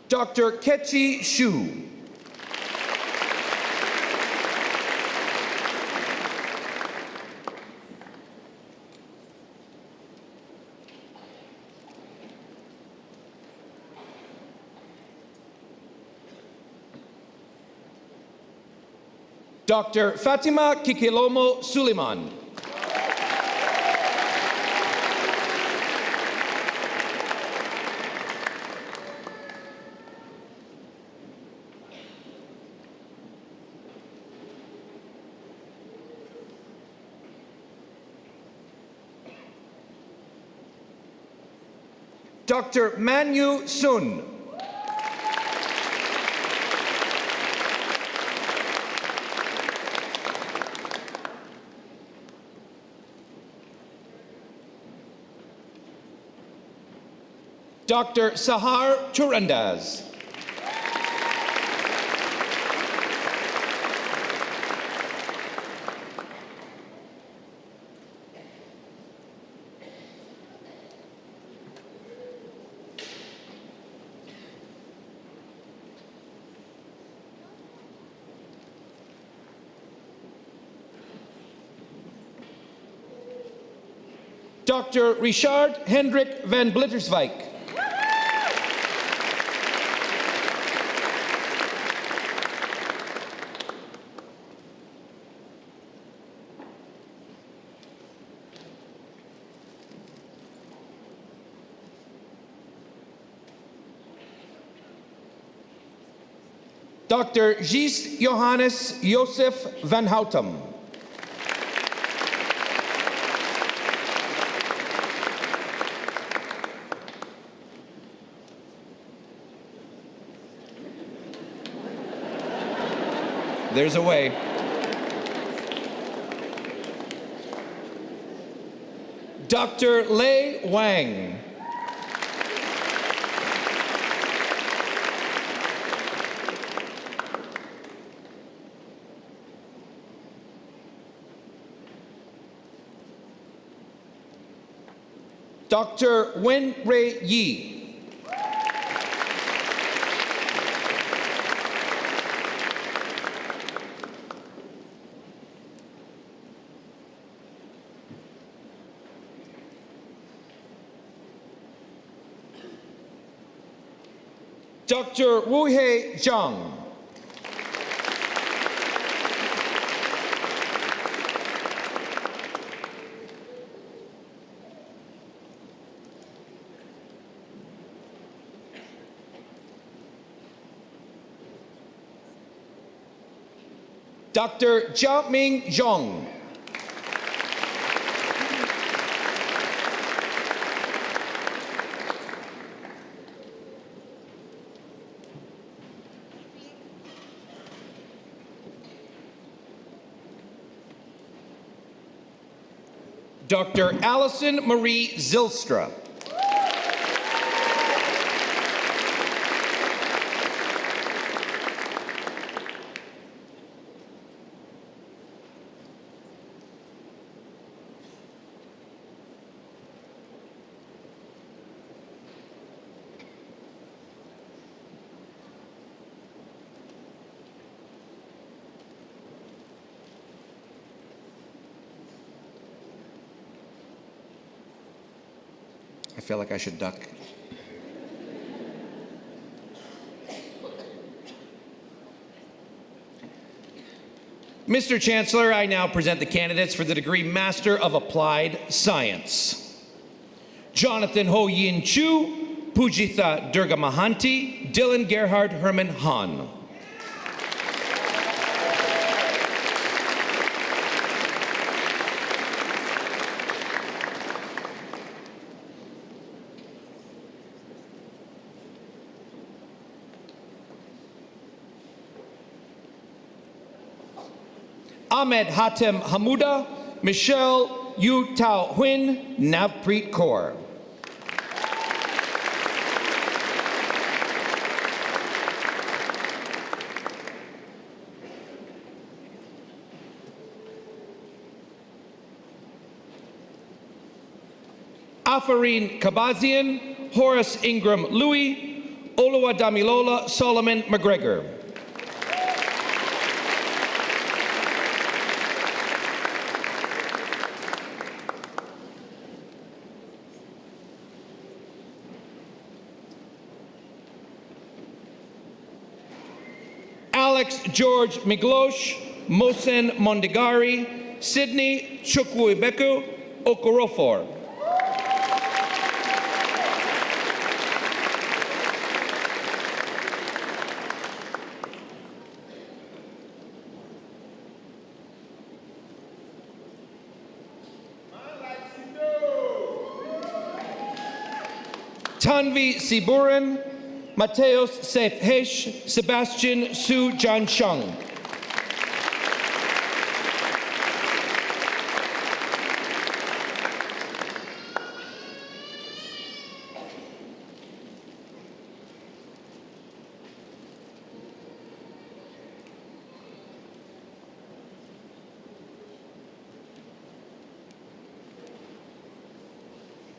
Dr. Kechi Shu. Dr. Fatima Kikilomo Suleiman. Dr. Manu Sun. Dr. Sahar Turandaz. Dr. Richard Hendrik van Blitterswijk. Dr. Gijs Johannes Josef van Houtem. There's a way. Dr. Lei Wang. Dr. Wen-Rei Yi. Dr. Wu-Hei Zhang. Dr. Jiaming Zhong. Dr. Allison Marie Zilstra. I feel like I should duck. Mr. Chancellor, I now present the candidates for the degree Master of Applied Science. Jonathan Ho Yin Chu, Pujitha Durga Mahanti, Dylan Gerhard Herman Hahn. Ahmed Hatem Hamuda, Michelle Yu Tao Huyn, Navpreet Kaur. Afarin Kabazian, Horace Ingram Louis, Oluwadamilola Solomon McGregor. Alex George Miglosh, Mohsen Mondigari, Sydney Chukwuebeku Okorofor. Tanvi Siburan, Mateos Sefhesh, Sebastian Su Jansheng.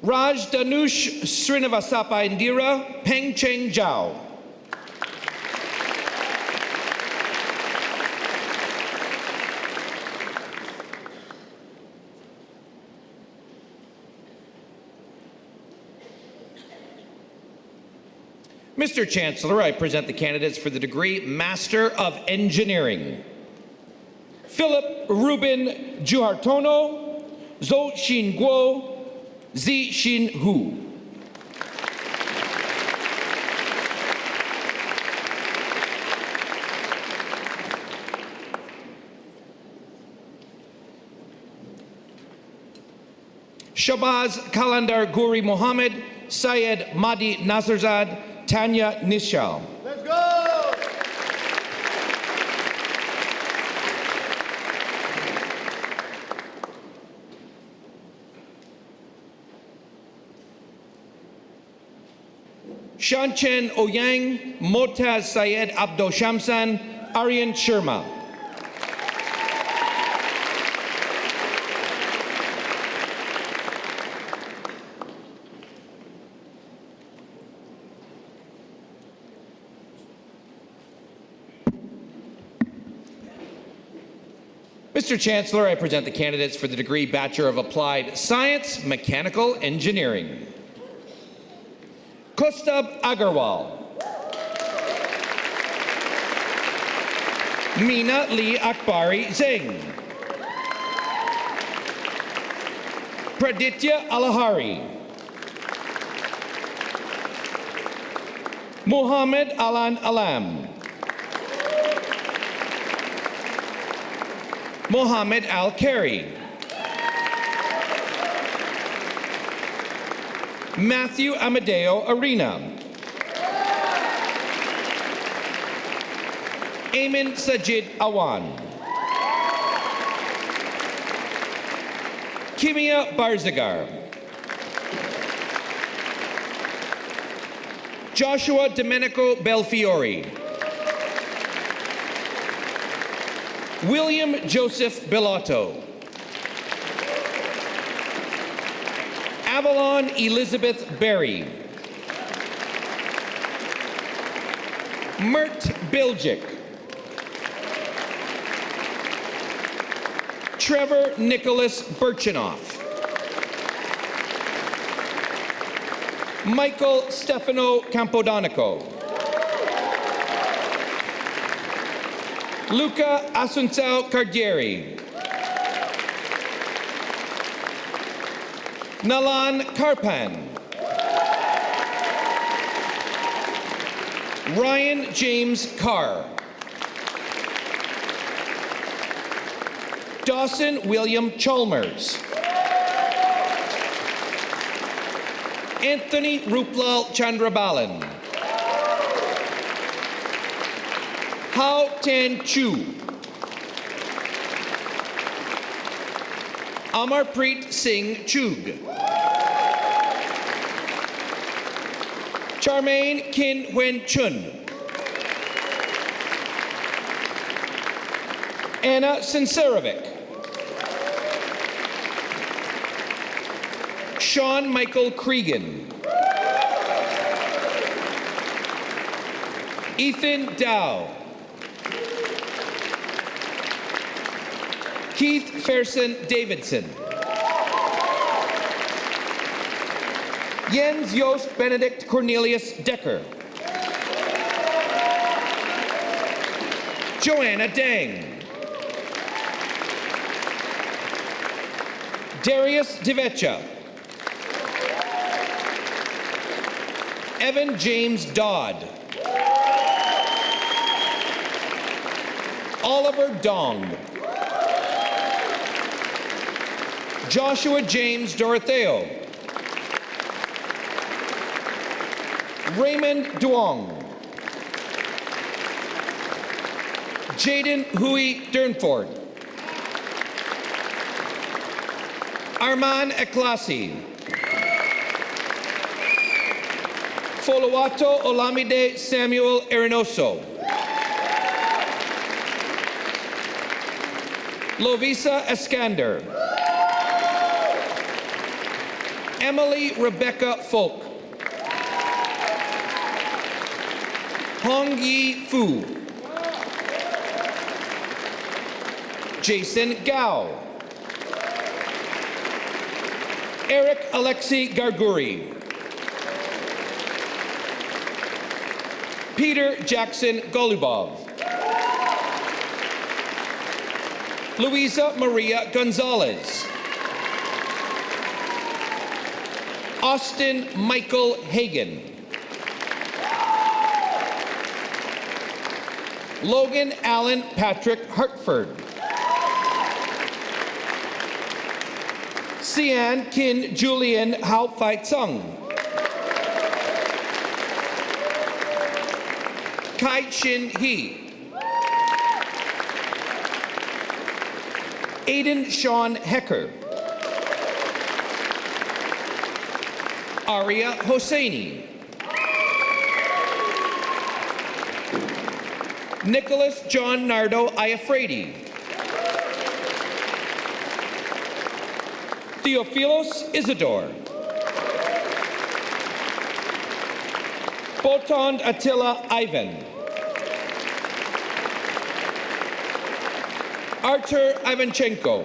Raj Danush Srinivasapa Indira, Peng Cheng Zhao. Mr. Chancellor, I present the candidates for the degree Master of Engineering. Philip Ruben Juhartono, Zhou Xin Guo, Zi Xin Hu. Shabaz Kalandar Guri Mohammed, Syed Mahdi Nazarzad, Tanya Nishal. Let's go! Shanchen Oyang, Motaz Syed Abdo Shamsan, Aryan Sharma. Mr. Chancellor, I present the candidates for the degree Bachelor of Applied Science, Mechanical Engineering. Kostab Agarwal. Meena Lee Akbari Singh. Praditya Alahari. Muhammad Alan Alam. Mohammed Al-Kari. Matthew Amadeo Arena. Ayman Sajid Awan. Kimia Barzagar. Joshua Domenico Belfiore. William Joseph Bellotto. Avalon Elizabeth Berry. Mert Bilgic. Trevor Nicholas Birchenoff. Michael Stefano Campodonico. Luca Asuncao Cardieri. Nalan Karpan. Ryan James Carr. Dawson William Chalmers. Anthony Ruplal Chandrabalan. Hao Tan Chu. Amarpreet Singh Chug. Charmaine Kin Wen Chun. Anna Sincerovic. Sean Michael Cregan. Ethan Dow. Keith Fersen Davidson. Jens Joost Benedict Cornelius Decker. Joanna Dang. Darius DeVeccia. Evan James Dodd. Oliver Dong. Joshua James Dorotheo. Raymond Duong. Jaden Hui Durnford. Arman Eklasi. Folowato Olamide Samuel Erinoso. Lovisa Eskander. Emily Rebecca Folk. Hong Yi Fu. Jason Gao. Eric Alexei Garguri. Peter Jackson Golubov. Luisa Maria Gonzalez. Austin Michael Hagan. Logan Allen Patrick Hartford. Sian Kin Julian Hao Phai Tsung. Kai Shin Hee. Aiden Sean Hecker. Aria Hosseini. Nicholas John Nardo Iafredi. Theophilos Isidore. Botond Attila Ivan. Artur Ivanchenko.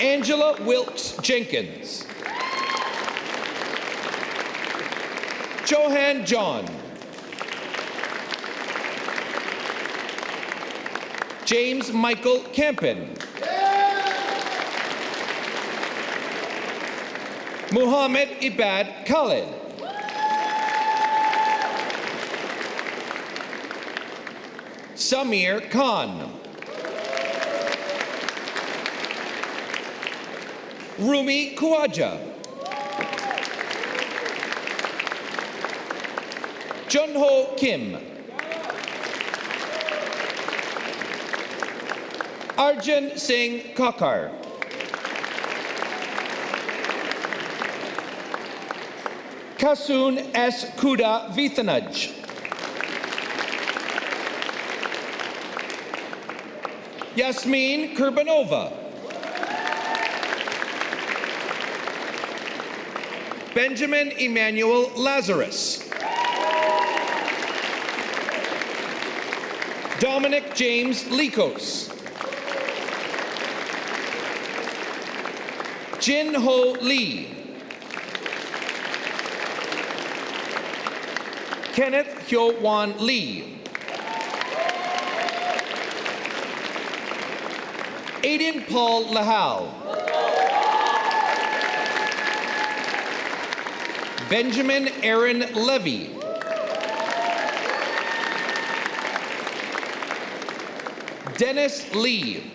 Angela Wilkes Jenkins. Johan John. James Michael Campen. Muhammad Ibad Khalid. Samir Khan. Rumi Khawaja. Junho Kim. Arjun Singh Kakar. Kasun S. Kuda Vithanaj. Yasmin Kurbanova. Benjamin Emmanuel Lazarus. Dominic James Likos. Jin Ho Lee. Kenneth Hyo Wan Lee. Aiden Paul Lahal. Benjamin Aaron Levy. Dennis Lee.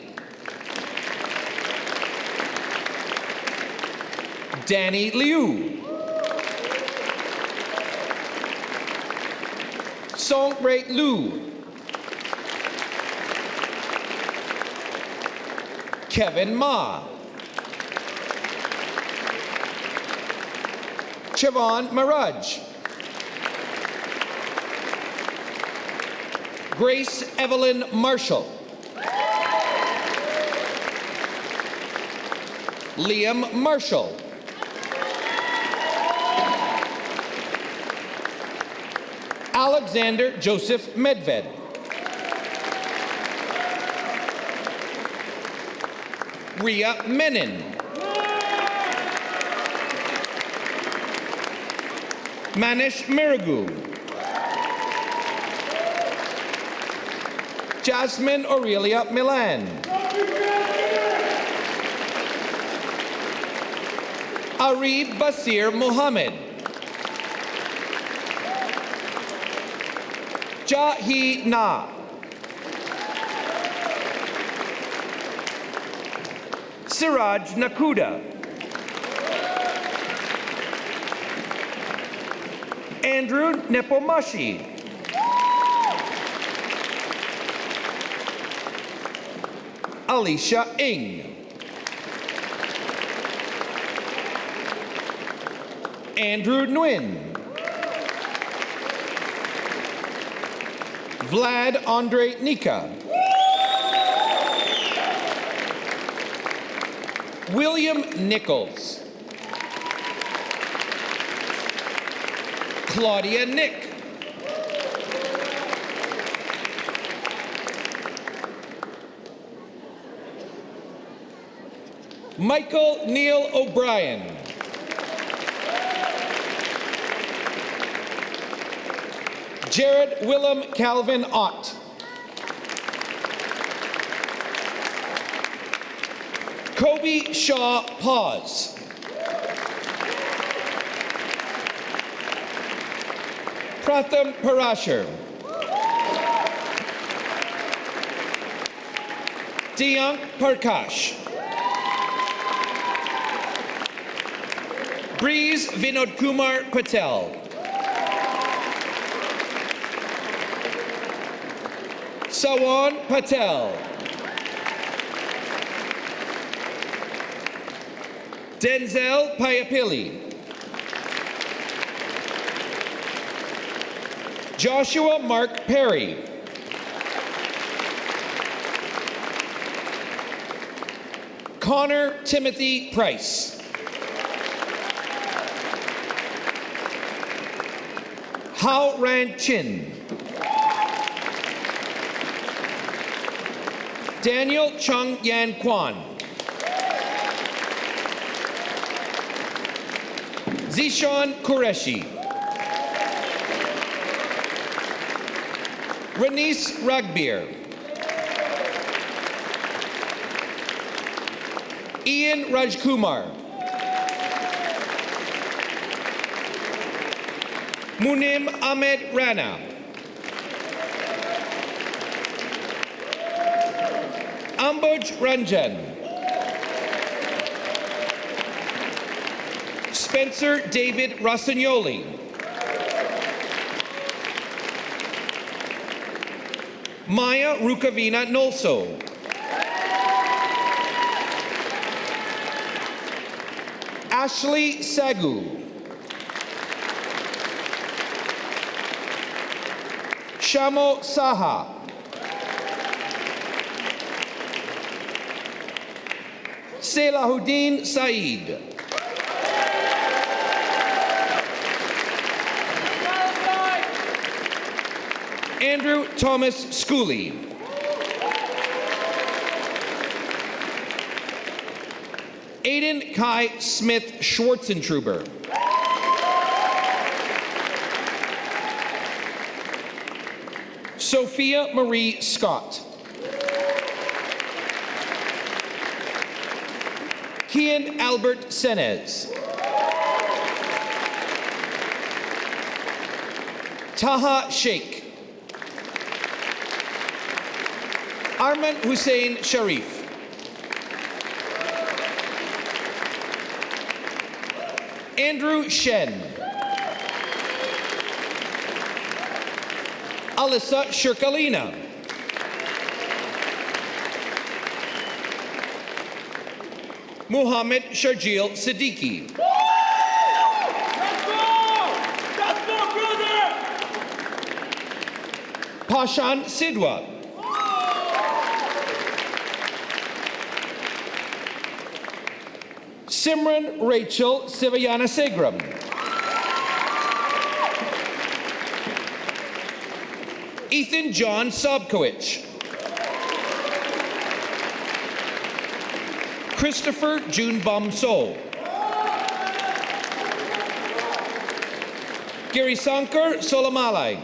Danny Liu. Song Ray Lu. Kevin Ma. Siobhan Maraj. Grace Evelyn Marshall. Liam Marshall. Alexander Joseph Medved. Ria Menon. Manish Miragu. Jasmine Aurelia Milan. Arib Basir Mohammed. Jahi Na. Siraj Nakuda. Andrew Nepomashi. Alicia Ng. Andrew Nguyen. Vlad Andre Nika. William Nichols. Claudia Nick. Michael Neil O'Brien. Jared Willem Calvin Ott. Kobe Shaw Paz. Pratham Parashar. Diyank Parkash. Breeze Vinod Kumar Patel. Sawan Patel. Denzel Payapili. Joshua Mark Perry. Connor Timothy Price. Hao Ran Chin. Daniel Chung Yan Kwan. Zishan Qureshi. Renice Ragbir. Ian Rajkumar. Munim Ahmed Rana. Amboj Ranjan. Spencer David Rossignoli. Maya Rukavina Nolso. Ashley Sagu. Shamo Saha. Selahuddin Saeed. Andrew Thomas Schooley. Aiden Kai Smith Schwarzentruber. Sophia Marie Scott. Kian Albert Senez. Taha Sheikh. Arman Hussein Sharif. Andrew Shen. Alyssa Shirkalina. Muhammad Sharjeel Siddiqui. Pashan Sidwa. Simran Rachel Sivayana Segram. Ethan John Sobkowicz. Christopher Junebum So. Gary Sankar Solomalai.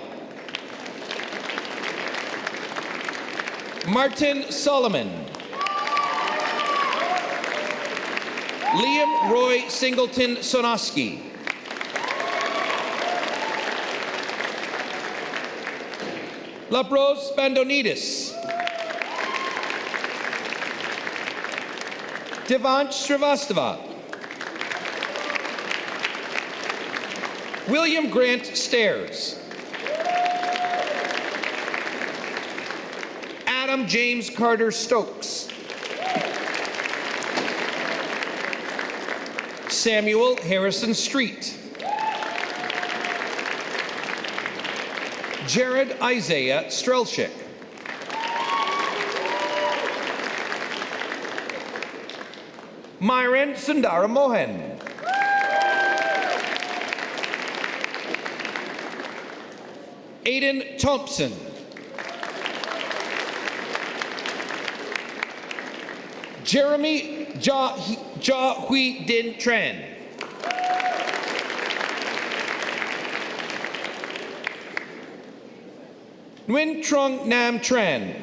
Martin Solomon. Liam Roy Singleton Sonoski. Labros Bandonidis. Devansh Srivastava. William Grant Stairs. Adam James Carter Stokes. Samuel Harrison Street. Jared Isaiah Strelchik. Myron Sundara Mohan. Aiden Thompson. Jeremy Ja Hui Din Tran. Nguyen Trung Nam Tran.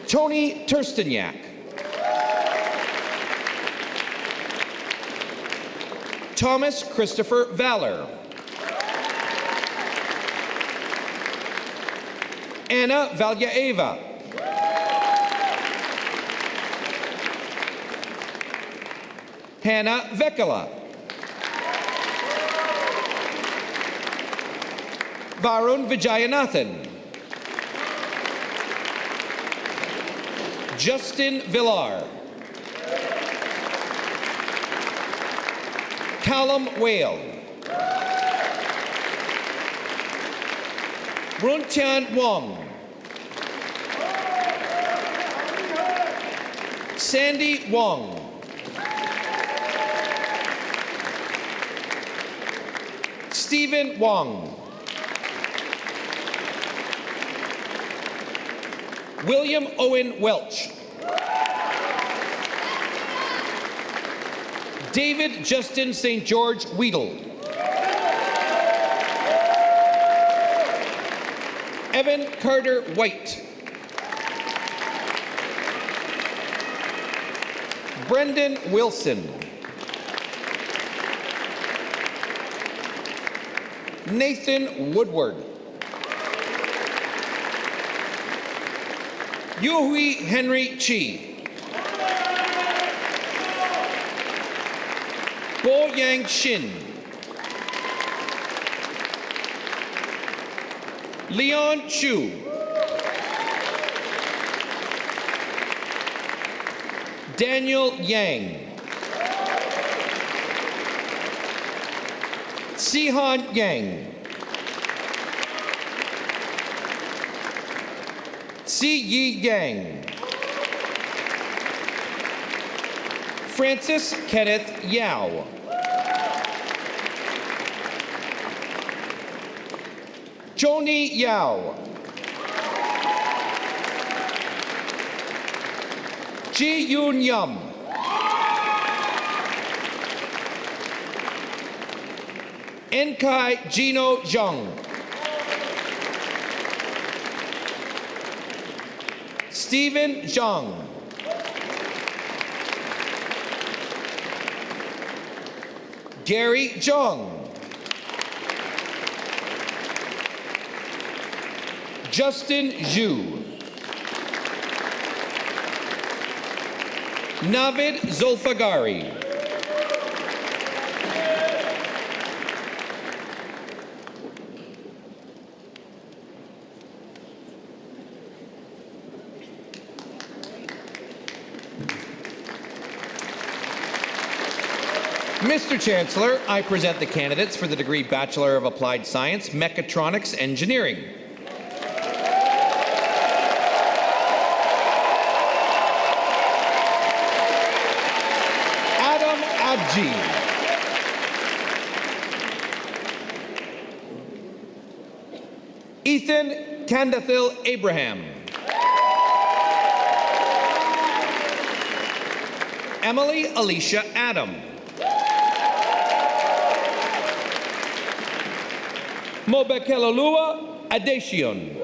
Tony Turstenyak. Thomas Christopher Valor. Anna Valyaeva. Hannah Vekala. Varun Vijayanathan. Justin Villar. Callum Whale. Bruntian Wong. Sandy Wong. Stephen Wong. William Owen Welch. David Justin St. George Weedle. Evan Carter White. Brendan Wilson. Nathan Woodward. Yuhui Henry Chi. Bo Yang Shin. Leon Chu. Daniel Yang. Sihan Yang. Si Yi Yang. Francis Kenneth Yao. Joni Yao. Ji Yoon Yum. Enkai Gino Zhang. Stephen Zhang. Gary Zhang. Justin Zhu. Navid Zulfagari. Mr. Chancellor, I present the candidates for the degree Bachelor of Applied Science, Mechatronics Engineering. Adam Abji. Ethan Candathil Abraham. Emily Alicia Adam. Mobekelolua Adesion.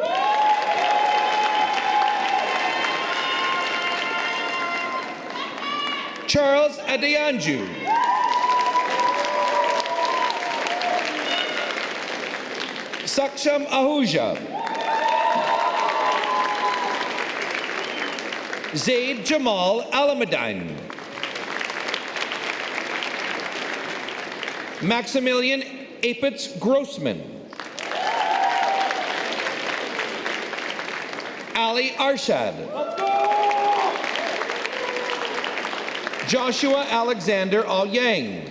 Charles Adeyanju. Saksham Ahuja. Zaid Jamal Alameddine. Maximilian Apitz Grossman. Ali Arshad. Joshua Alexander Al-Yang.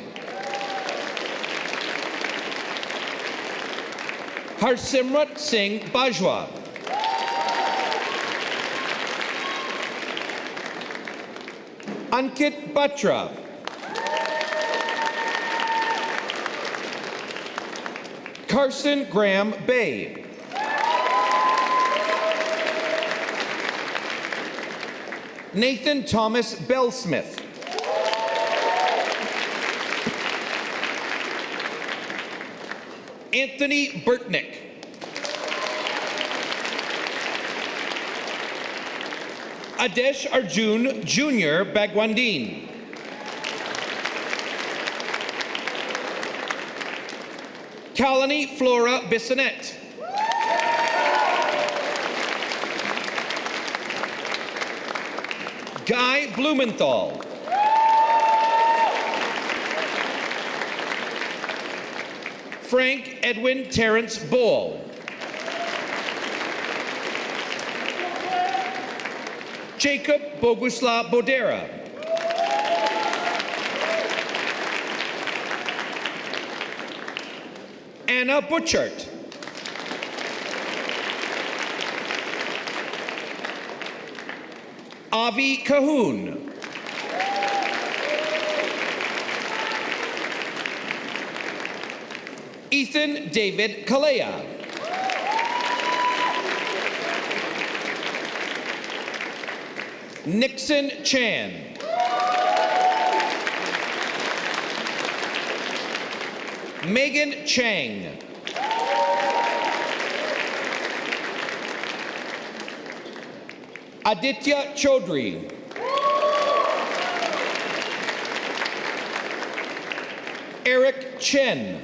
Harsimrat Singh Bajwa. Ankit Batra. Carson Graham Bay. Nathan Thomas Bellsmith. Anthony Burtnick. Adesh Arjun Jr. Bagwandin. Kalani Flora Bissonette. Guy Blumenthal. Frank Edwin Terrence Bowl. Jacob Boguslav Bodera. Anna Butchart. Avi Cahoon. Ethan David Kalea. Nixon Chan. Megan Chang. Aditya Chaudhry. Eric Chen.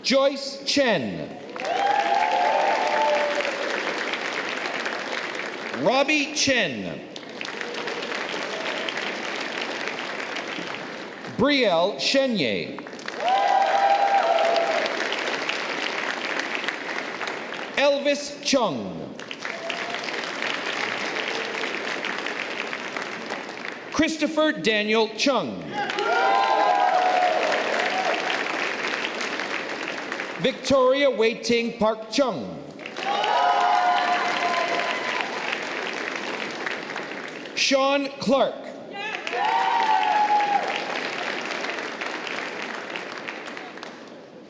Joyce Chen. Robbie Chen. Brielle Chenye. Elvis Chung. Christopher Daniel Chung. Victoria Wei Ting Park Chung. Sean Clark.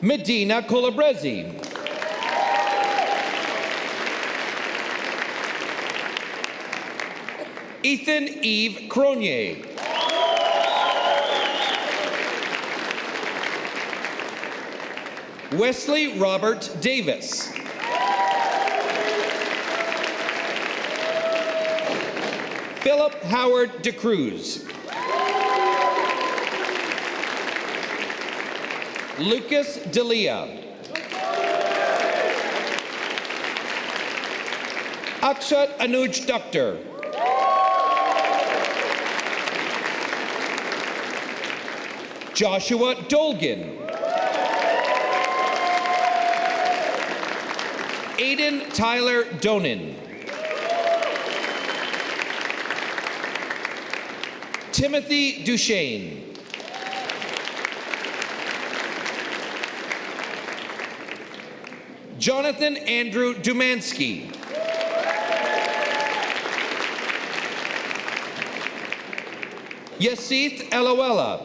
Medina Colabresi. Ethan Eve Cronier. Wesley Robert Davis. Philip Howard DeCruz. Lucas Delia. Akshat Anuj Doctor. Joshua Dolgan. Aiden Tyler Donin. Timothy Duchesne. Jonathan Andrew Dumansky. Yasith Elawella.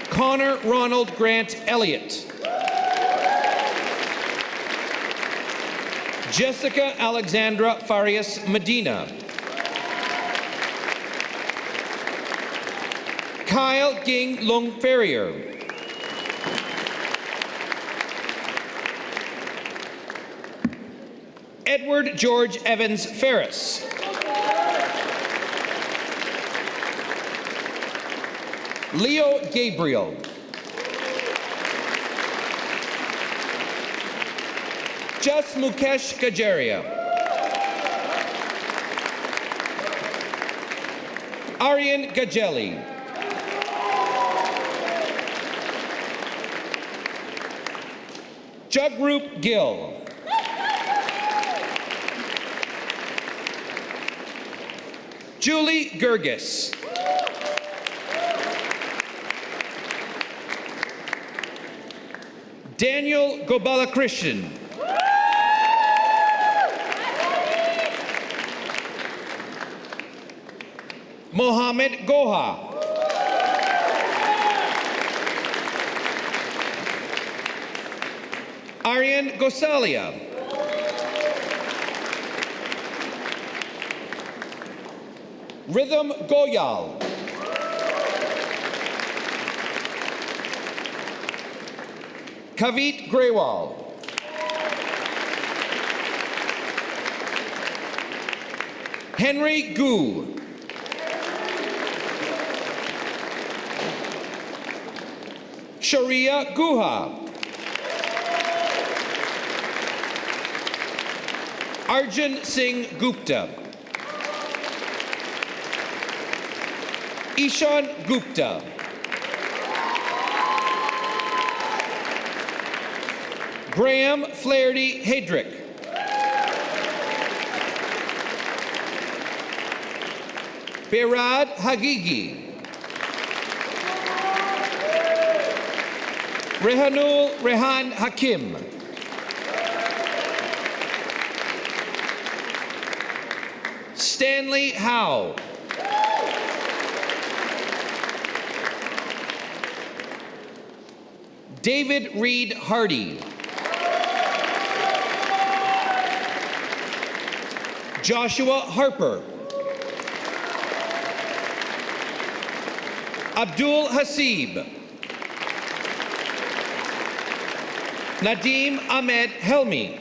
Connor Ronald Grant Elliott. Jessica Alexandra Farias Medina. Kyle Ging Lung Ferrier. Edward George Evans Ferris. Leo Gabriel. Just Mukesh Gajaria. Aryan Gajeli. Jugrup Gill. Julie Gergis. Daniel Gopalakrishnan. Mohammed Goha. Aryan Gosalia. Rhythm Goyal. Kavit Grewal. Henry Gu. Sharia Guha. Arjun Singh Gupta. Ishan Gupta. Graham Flaherty Hedrick. Birad Hagigi. Rehanul Rehan Hakim. Stanley Howe. David Reed Hardy. Joshua Harper. Abdul Hasib. Nadim Ahmed Helmi.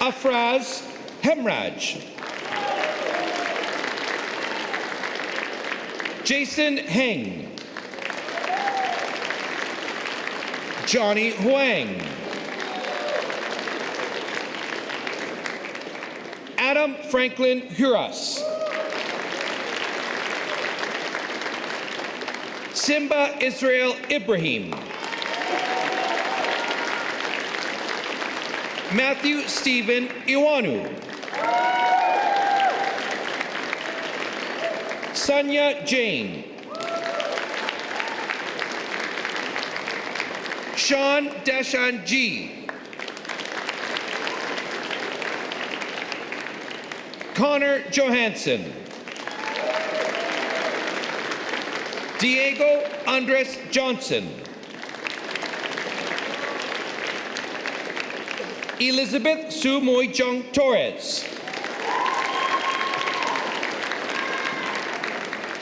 Afraz Hemraj. Jason Heng. Johnny Huang. Adam Franklin Huras. Simba Israel Ibrahim. Matthew Stephen Iwanu. Sanya Jane. Sean Dashan G. Connor Johansson. Diego Andres Johnson. Elizabeth Su Moy Jung Torres.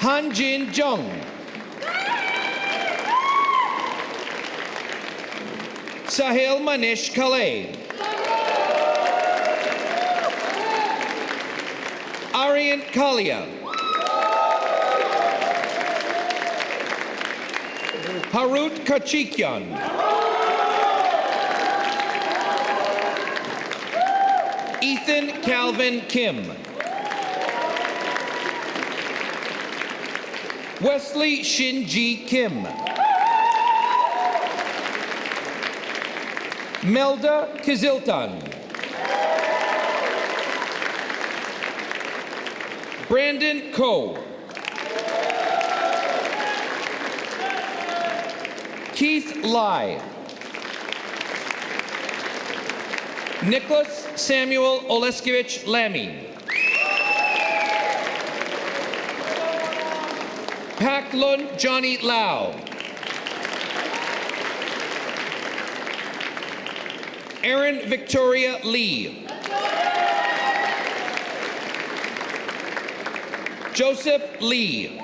Han Jin Jung. Sahil Manish Kalay. Aryan Kalia. Harut Kachikyan. Ethan Calvin Kim. Wesley Shinji Kim. Melda Kiziltan. Brandon Coe. Keith Lai. Nicholas Samuel Oleskevich Lamy. Pak Lun Johnny Lau. Erin Victoria Lee. Joseph Lee.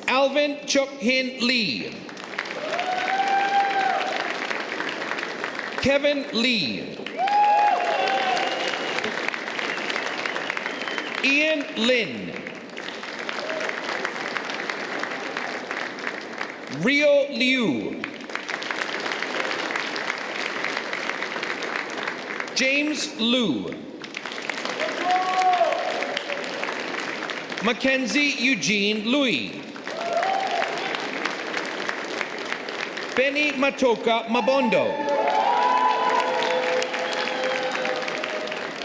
Alvin Chuk Hin Lee. Kevin Lee. Ian Lin. Rio Liu. James Liu. Mackenzie Eugene Louis. Benny Matoka Mabondo.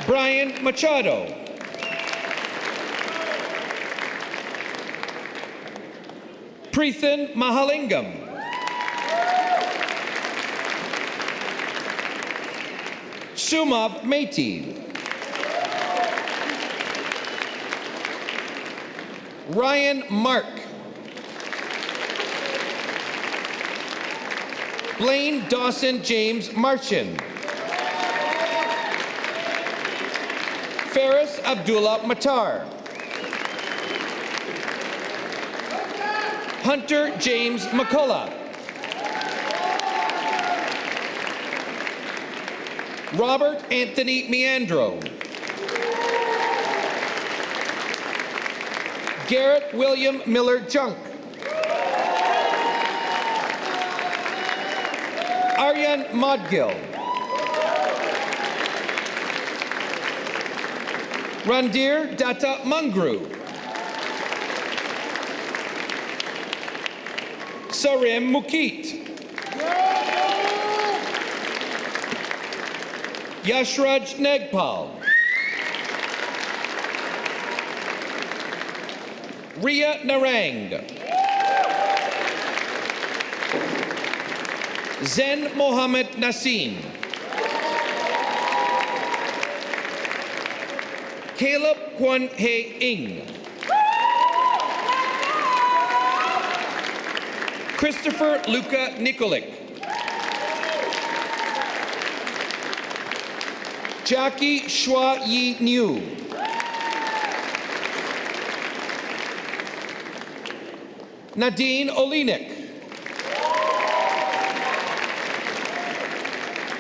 Brian Machado. Preethan Mahalingam. Sumav Meiti. Ryan Mark. Blaine Dawson James Marchin. Ferris Abdullah Matar. Hunter James McCullough. Robert Anthony Meandro. Garrett William Miller Junk. Aryan Modgill. Randir Datta Mungru. Sarim Mukit. Yashraj Nagpal. Ria Narang. Zen Mohammed Nassim. Caleb Kwan He Ing. Christopher Luca Nikolic. Jackie Shua Yi Niu. Nadine Olinik.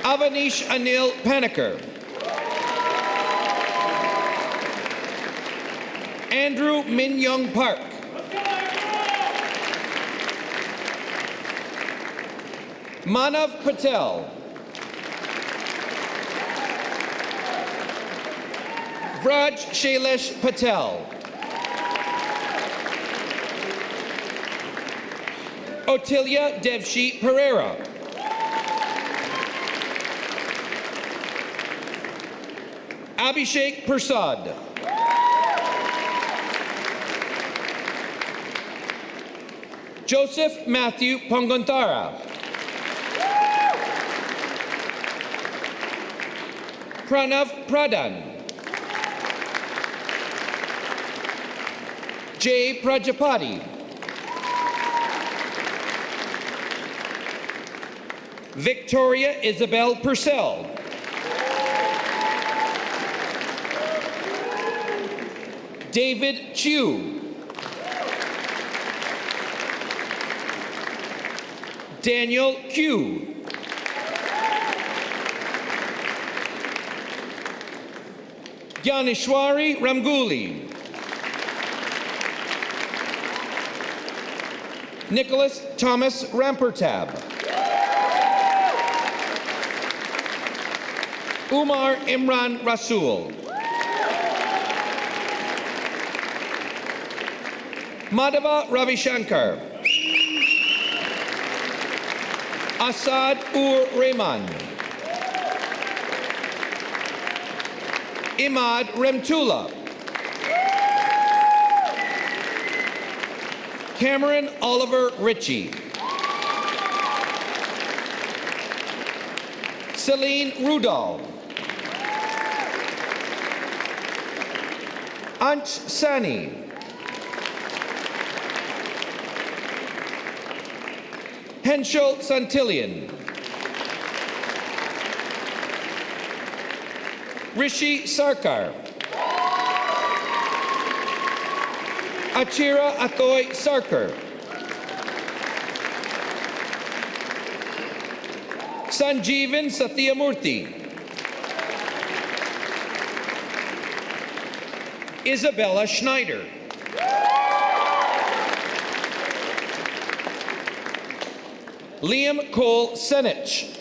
Avanish Anil Paniker. Andrew Min Young Park. Manav Patel. Vraj Shailesh Patel. Otilia Devshi Pereira. Abhishek Persad. Joseph Matthew Pongontara. Pranav Pradhan. Jay Prajapati. Victoria Isabel Purcell. David Chu. Daniel Q. Gyaneshwari Ramguli. Nicholas Thomas Rampertab. Umar Imran Rasul. Madhava Ravishankar. Asad Rehman. Imad Remtula. Cameron Oliver Ritchie. Celine Rudol. Anch Sani. Henschel Santillian. Rishi Sarkar. Achira Athoy Sarkar. Sanjeevan Satyamurthy. Isabella Schneider. Liam Cole Senich.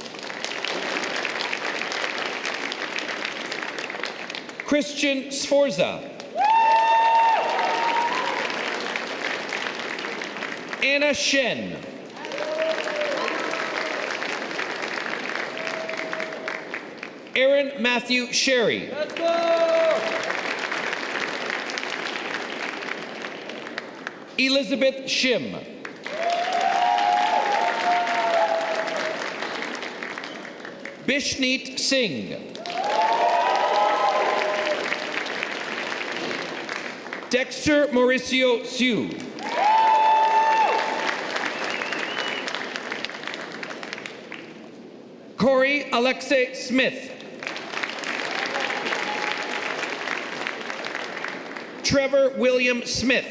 Christian Sforza. Anna Shen. Aaron Matthew Sherry. Let's go! Elizabeth Shim. Bishneet Singh. Dexter Mauricio Siu. Corey Alexei Smith. Trevor William Smith.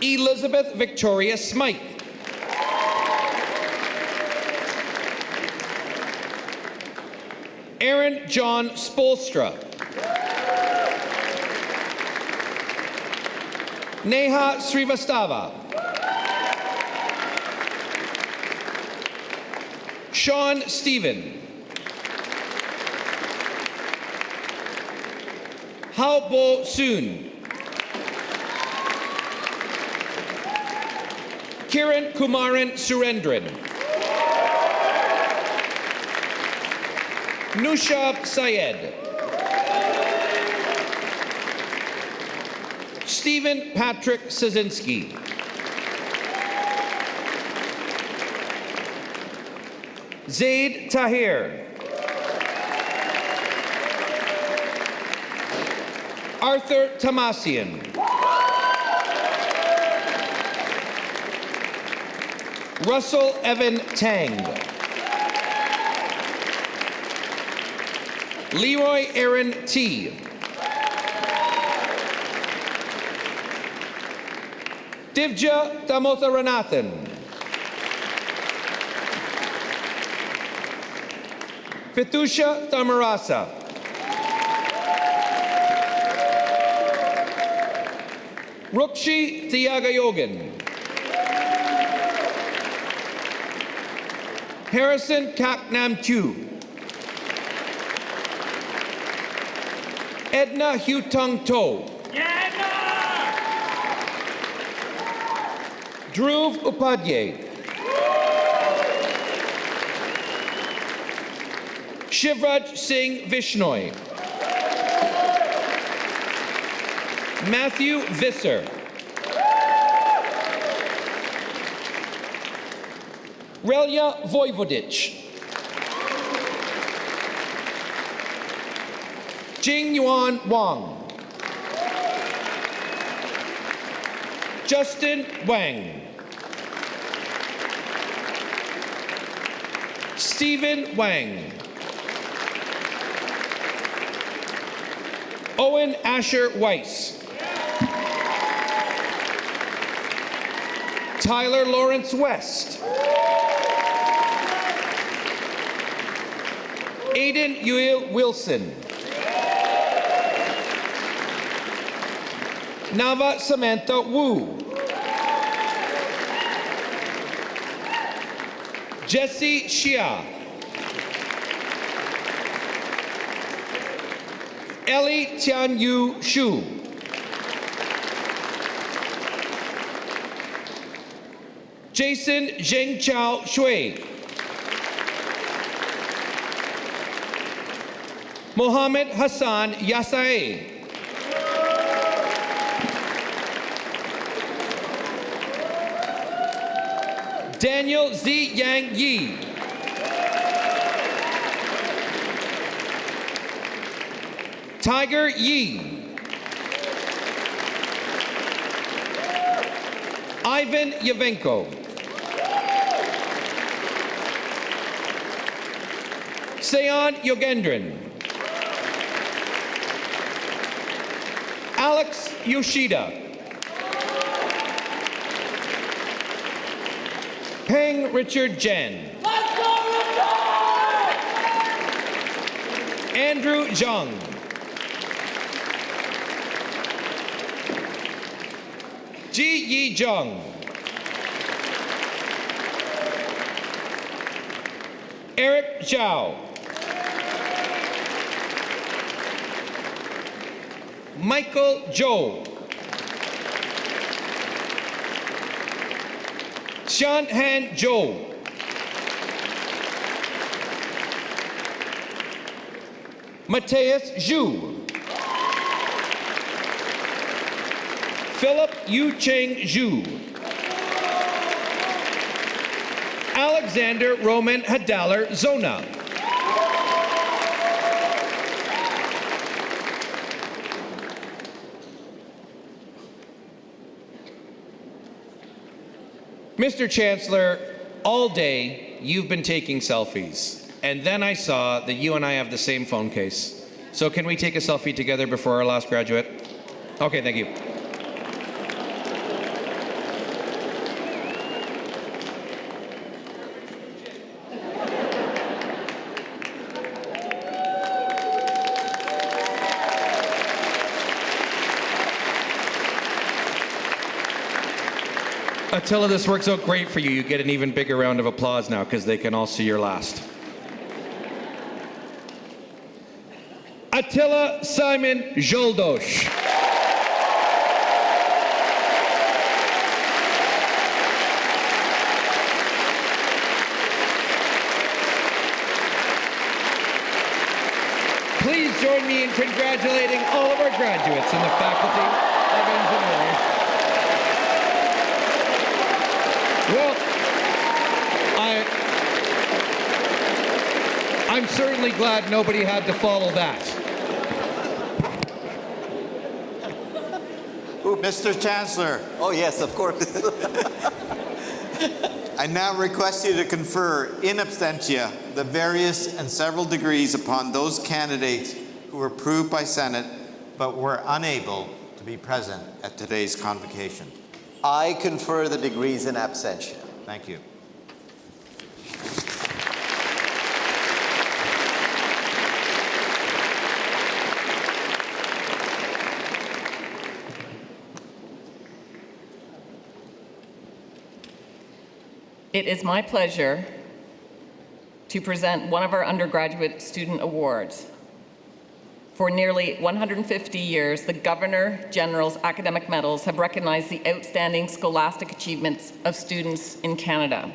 Elizabeth Victoria Smythe. Aaron John Spolstra. Neha Srivastava. Sean Stephen. Hao Bo Soon. Kiran Kumaran Surendran. Nushab Syed. Stephen Patrick Szynski. Zaid Tahir. Arthur Tamasian. Russell Evan Tang. Leroy Aaron T. Divja Damotharanathan. Fitusha Thamarasa. Rukshi Thiagayogan. Harrison Kaknam Tu. Edna Hutung To. Dhruv Upadhyay. Shivraj Singh Vishnoi. Matthew Visser. Relya Vojvodic. Jing Yuan Wang. Justin Wang. Stephen Wang. Owen Asher Weiss. Tyler Lawrence West. Aiden Yuil Wilson. Nava Samantha Wu. Jesse Shia. Ellie Tianyu Shu. Jason Zhengchao Shui. Mohammed Hassan Yasae. Daniel Z. Yang Yi. Tiger Yi. Ivan Yavenko. Seon Yogendran. Alex Yoshida. Peng Richard Jen. Andrew Zhang. Ji Yi Zhang. Eric Zhao. Michael Zhou. Shanhan Zhou. Mateus Zhu. Philip Yu Cheng Zhu. Alexander Roman Hadaller Zona. Mr. Chancellor, all day you've been taking selfies, and then I saw that you and I have the same phone case. So can we take a selfie together before our last graduate? Okay, thank you. Attila, this works out great for you. You get an even bigger round of applause now because they can all see your last. Attila Simon Zholdosh. Please join me in congratulating all of our graduates in the Faculty of Engineering. Well, I'm certainly glad nobody had to follow that. Mr. Chancellor, Oh, yes, of course. I now request you to confer in absentia the various and several degrees upon those candidates who were approved by Senate but were unable to be present at today's convocation. I confer the degrees in absentia. Thank you. It is my pleasure to present one of our undergraduate student awards. For nearly 150 years, the Governor General's academic medals have recognized the outstanding scholastic achievements of students in Canada.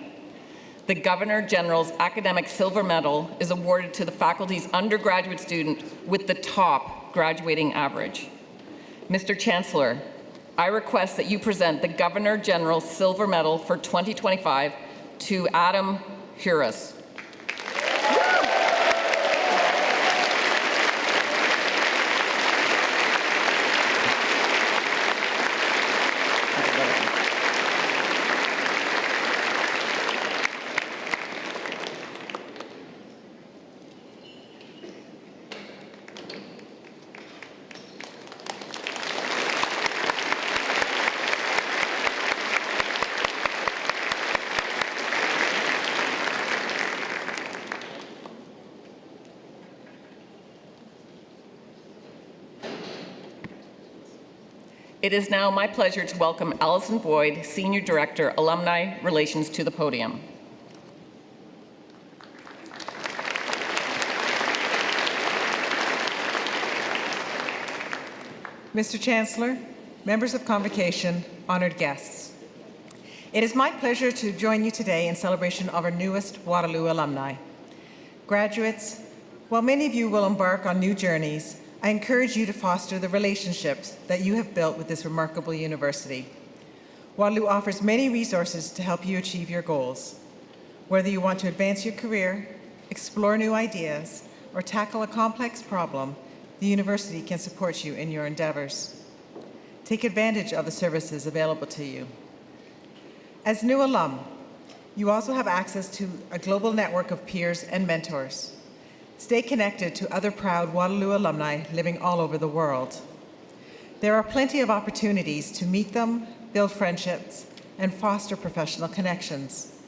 The Governor General's Academic Silver Medal is awarded to the faculty's undergraduate student with the top graduating average. Mr. Chancellor, I request that you present the Governor General's Silver Medal for 2025 to Adam Huras. It is now my pleasure to welcome Allison Boyd, Senior Director, Alumni Relations, to the podium. Mr. Chancellor, members of Convocation, honored guests. It is my pleasure to join you today in celebration of our newest Waterloo alumni. Graduates, while many of you will embark on new journeys, I encourage you to foster the relationships that you have built with this remarkable university. Waterloo offers many resources to help you achieve your goals. Whether you want to advance your career, explore new ideas, or tackle a complex problem, the university can support you in your endeavors. Take advantage of the services available to you. As new alum, you also have access to a global network of peers and mentors. Stay connected to other proud Waterloo alumni living all over the world. There are plenty of opportunities to meet them, build friendships, and foster professional connections.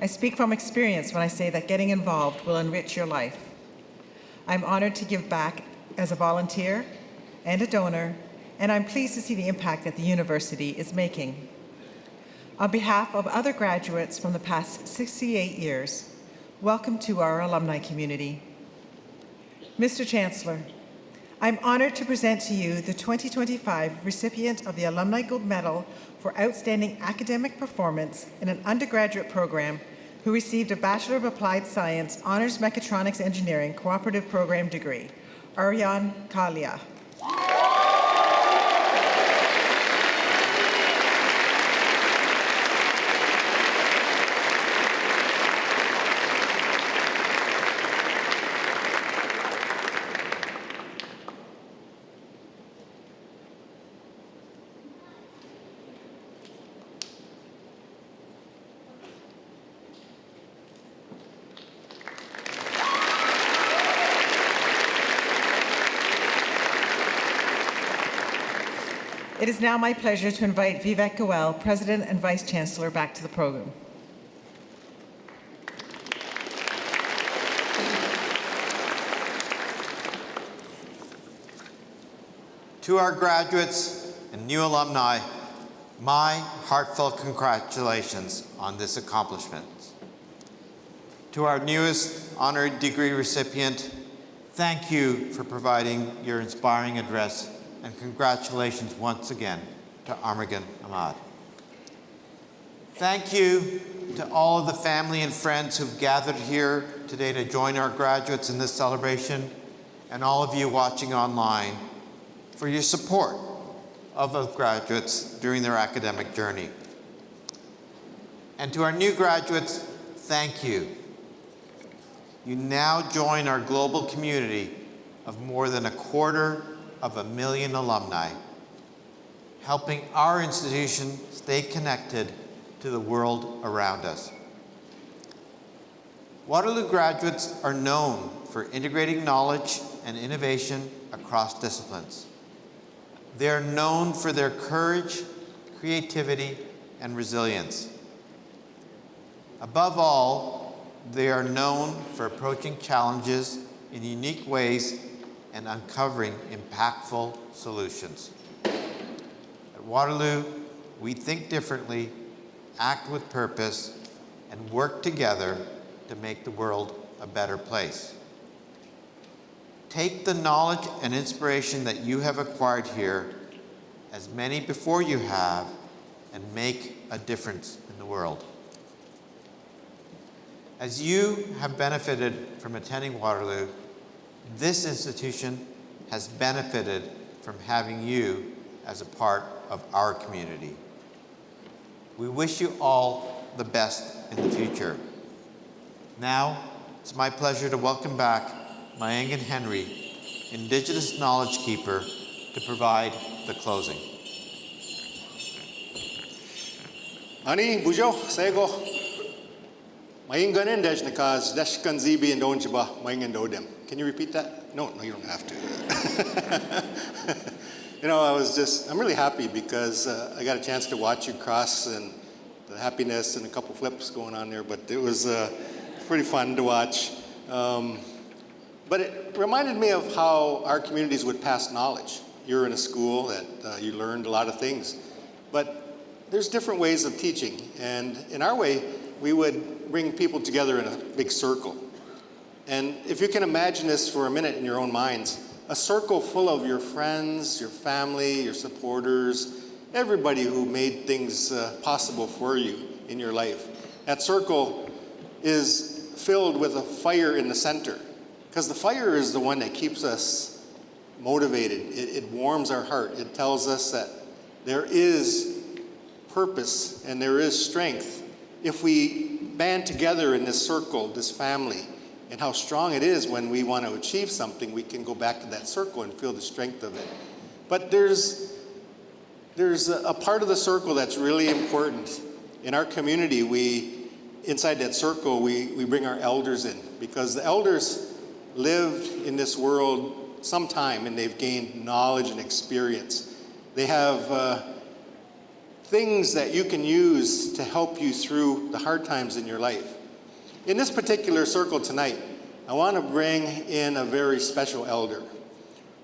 I speak from experience when I say that getting involved will enrich your life. I'm honored to give back as a volunteer and a donor, and I'm pleased to see the impact that the university is making. On behalf of other graduates from the past 68 years, welcome to our alumni community. Mr. Chancellor, I'm honored to present to you the 2025 recipient of the Alumni Gold Medal for Outstanding Academic Performance in an undergraduate program who received a Bachelor of Applied Science Honors Mechatronics Engineering Cooperative Program degree, Aryan Kalia. It is now my pleasure to invite Vivek Goel, President and Vice Chancellor, back to the program. To our graduates and new alumni, my heartfelt congratulations on this accomplishment. To our newest honorary degree recipient, thank you for providing your inspiring address, and congratulations once again to Armagan Ahmad. Thank you to all of the family and friends who've gathered here today to join our graduates in this celebration, and all of you watching online for your support of the graduates during their academic journey. And to our new graduates, thank you. You now join our global community of more than 250,000 alumni, helping our institution stay connected to the world around us. Waterloo graduates are known for integrating knowledge and innovation across disciplines. They are known for their courage, creativity, and resilience. Above all, they are known for approaching challenges in unique ways and uncovering impactful solutions. At Waterloo, we think differently, act with purpose, and work together to make the world a better place. Take the knowledge and inspiration that you have acquired here, as many before you have, and make a difference in the world. As you have benefited from attending Waterloo, this institution has benefited from having you as a part of our community. We wish you all the best in the future. Now, it's my pleasure to welcome back Mayangan Henry, Indigenous Knowledge Keeper, to provide the closing. Ani bujo sego Mayangan Dejnakas Deshkan Zibi and Donjiba Mayangan Dodem. Can you repeat that? No, you don't have to. You know, I'm really happy because I got a chance to watch you cross, and the happiness and a couple flips going on there, but it was pretty fun to watch. But it reminded me of how our communities would pass knowledge. You're in a school that you learned a lot of things, but there's different ways of teaching. And in our way, we would bring people together in a big circle. And if you can imagine this for a minute in your own minds, a circle full of your friends, your family, your supporters, everybody who made things possible for you in your life. That circle is filled with a fire in the center, because the fire is the one that keeps us motivated. It warms our heart. It tells us that there is purpose and there is strength if we band together in this circle, this family, and how strong it is when we want to achieve something. We can go back to that circle and feel the strength of it. But there's a part of the circle that's really important. In our community, inside that circle, we bring our elders in, because the elders lived in this world some time and they've gained knowledge and experience. They have things that you can use to help you through the hard times in your life. In this particular circle tonight, I want to bring in a very special elder,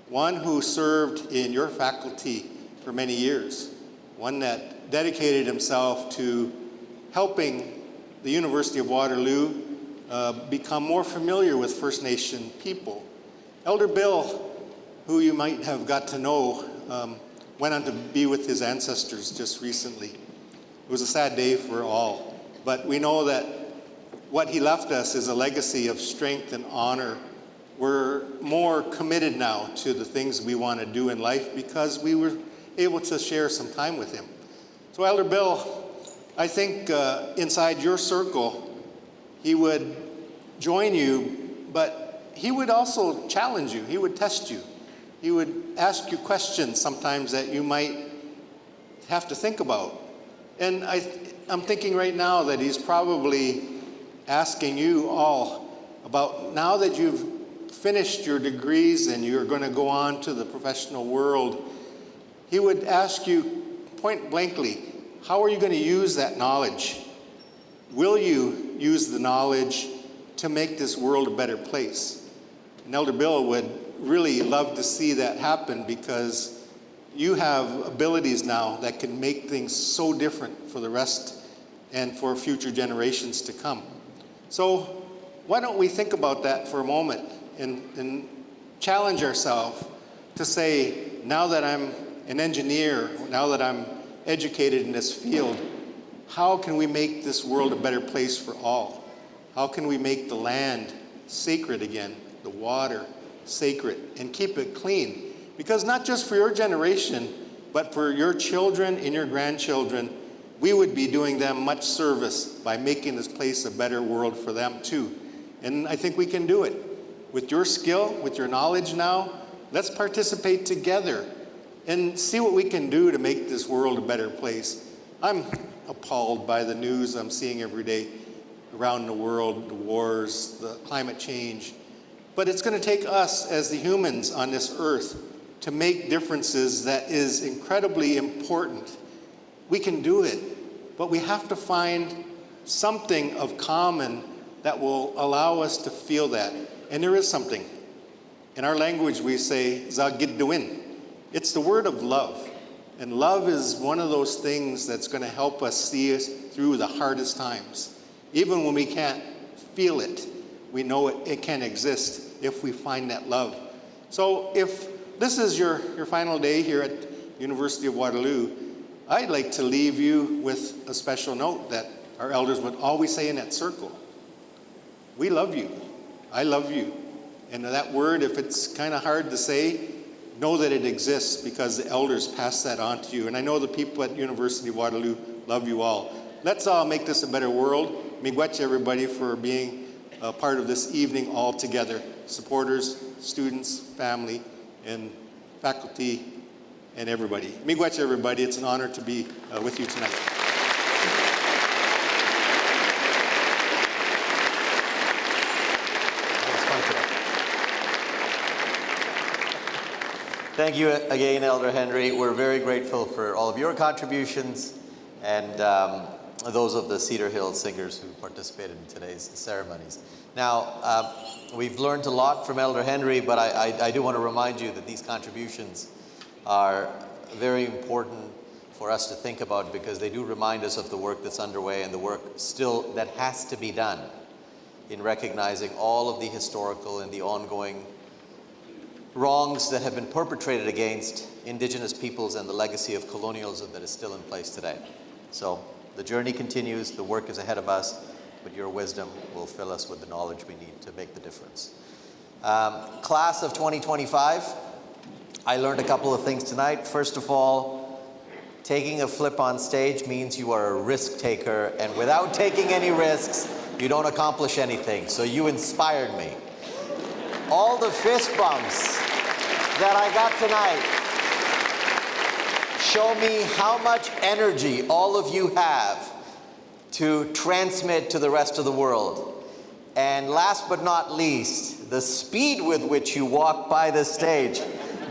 one who served in your faculty for many years, one that dedicated himself to helping the University of Waterloo become more familiar with First Nation people. Elder Bill, who you might have got to know, went on to be with his ancestors just recently. It was a sad day for all, but we know that what he left us is a legacy of strength and honor. We're more committed now to the things we want to do in life because we were able to share some time with him. So Elder Bill, I think inside your circle, he would join you, but he would also challenge you. He would test you. He would ask you questions sometimes that you might have to think about. And I'm thinking right now that he's probably asking you all about, now that you've finished your degrees and you're going to go on to the professional world, he would ask you point blankly, how are you going to use that knowledge? Will you use the knowledge to make this world a better place? And Elder Bill would really love to see that happen, because you have abilities now that can make things so different for the rest and for future generations to come. So why don't we think about that for a moment and challenge ourselves to say, now that I'm an engineer, now that I'm educated in this field, how can we make this world a better place for all? How can we make the land sacred again, the water sacred, and keep it clean? Because not just for your generation, but for your children and your grandchildren, we would be doing them much service by making this place a better world for them too. And I think we can do it. With your skill, with your knowledge now, let's participate together and see what we can do to make this world a better place. I'm appalled by the news I'm seeing every day around the world, the wars, the climate change. But it's going to take us as the humans on this earth to make differences that is incredibly important. We can do it, but we have to find something of common that will allow us to feel that. And there is something. In our language, we say, Zagidduin. It's the word of love. And love is one of those things that's going to help us see us through the hardest times. Even when we can't feel it, we know it can exist if we find that love. So if this is your final day here at University of Waterloo, I'd like to leave you with a special note that our elders would always say in that circle. We love you. I love you. And that word, if it's kind of hard to say, know that it exists because the elders pass that on to you. And I know the people at University of Waterloo love you all. Let's all make this a better world. Miigwech everybody for being a part of this evening all together. Supporters, students, family, and faculty, and everybody. Miigwech everybody. It's an honor to be with you tonight. Thank you again, Elder Henry. We're very grateful for all of your contributions and those of the Cedar Hill singers who participated in today's ceremonies. Now, we've learned a lot from Elder Henry, but I do want to remind you that these contributions are very important for us to think about, because they do remind us of the work that's underway and the work still that has to be done in recognizing all of the historical and the ongoing wrongs that have been perpetrated against Indigenous peoples and the legacy of colonialism that is still in place today. So the journey continues, the work is ahead of us, but your wisdom will fill us with the knowledge we need to make the difference. Class of 2025, I learned a couple of things tonight. First of all, taking a flip on stage means you are a risk taker, and without taking any risks, you don't accomplish anything. So you inspired me. All the fist bumps that I got tonight show me how much energy all of you have to transmit to the rest of the world. And last but not least, the speed with which you walk by this stage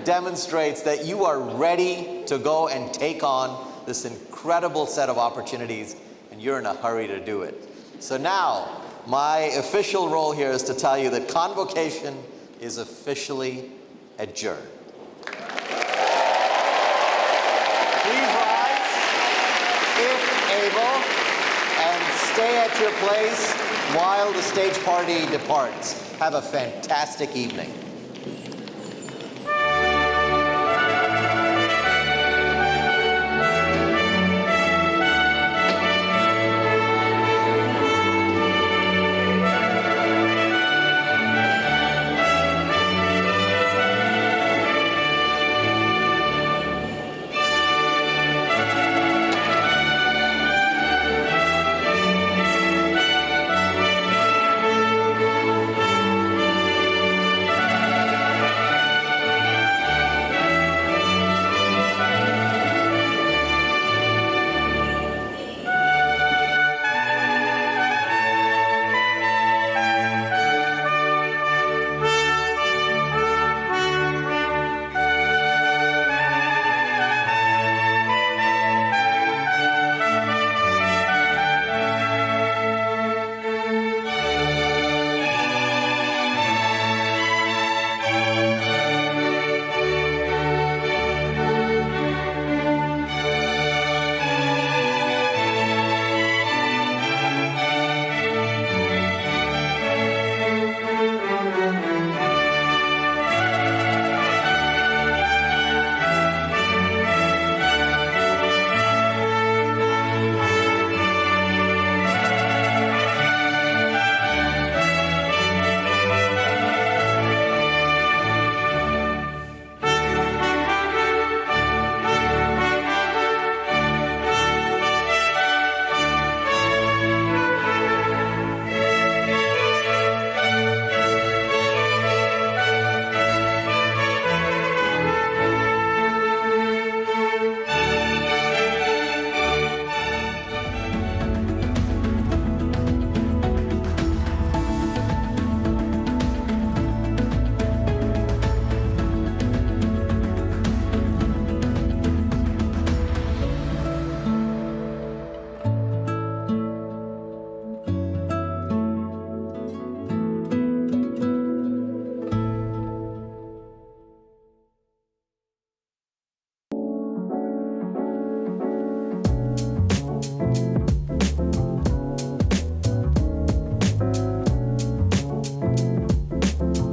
demonstrates that you are ready to go and take on this incredible set of opportunities, and you're in a hurry to do it. So now, my official role here is to tell you that Convocation is officially adjourned. Please rise, if able, and stay at your place while the stage party departs. Have a fantastic evening.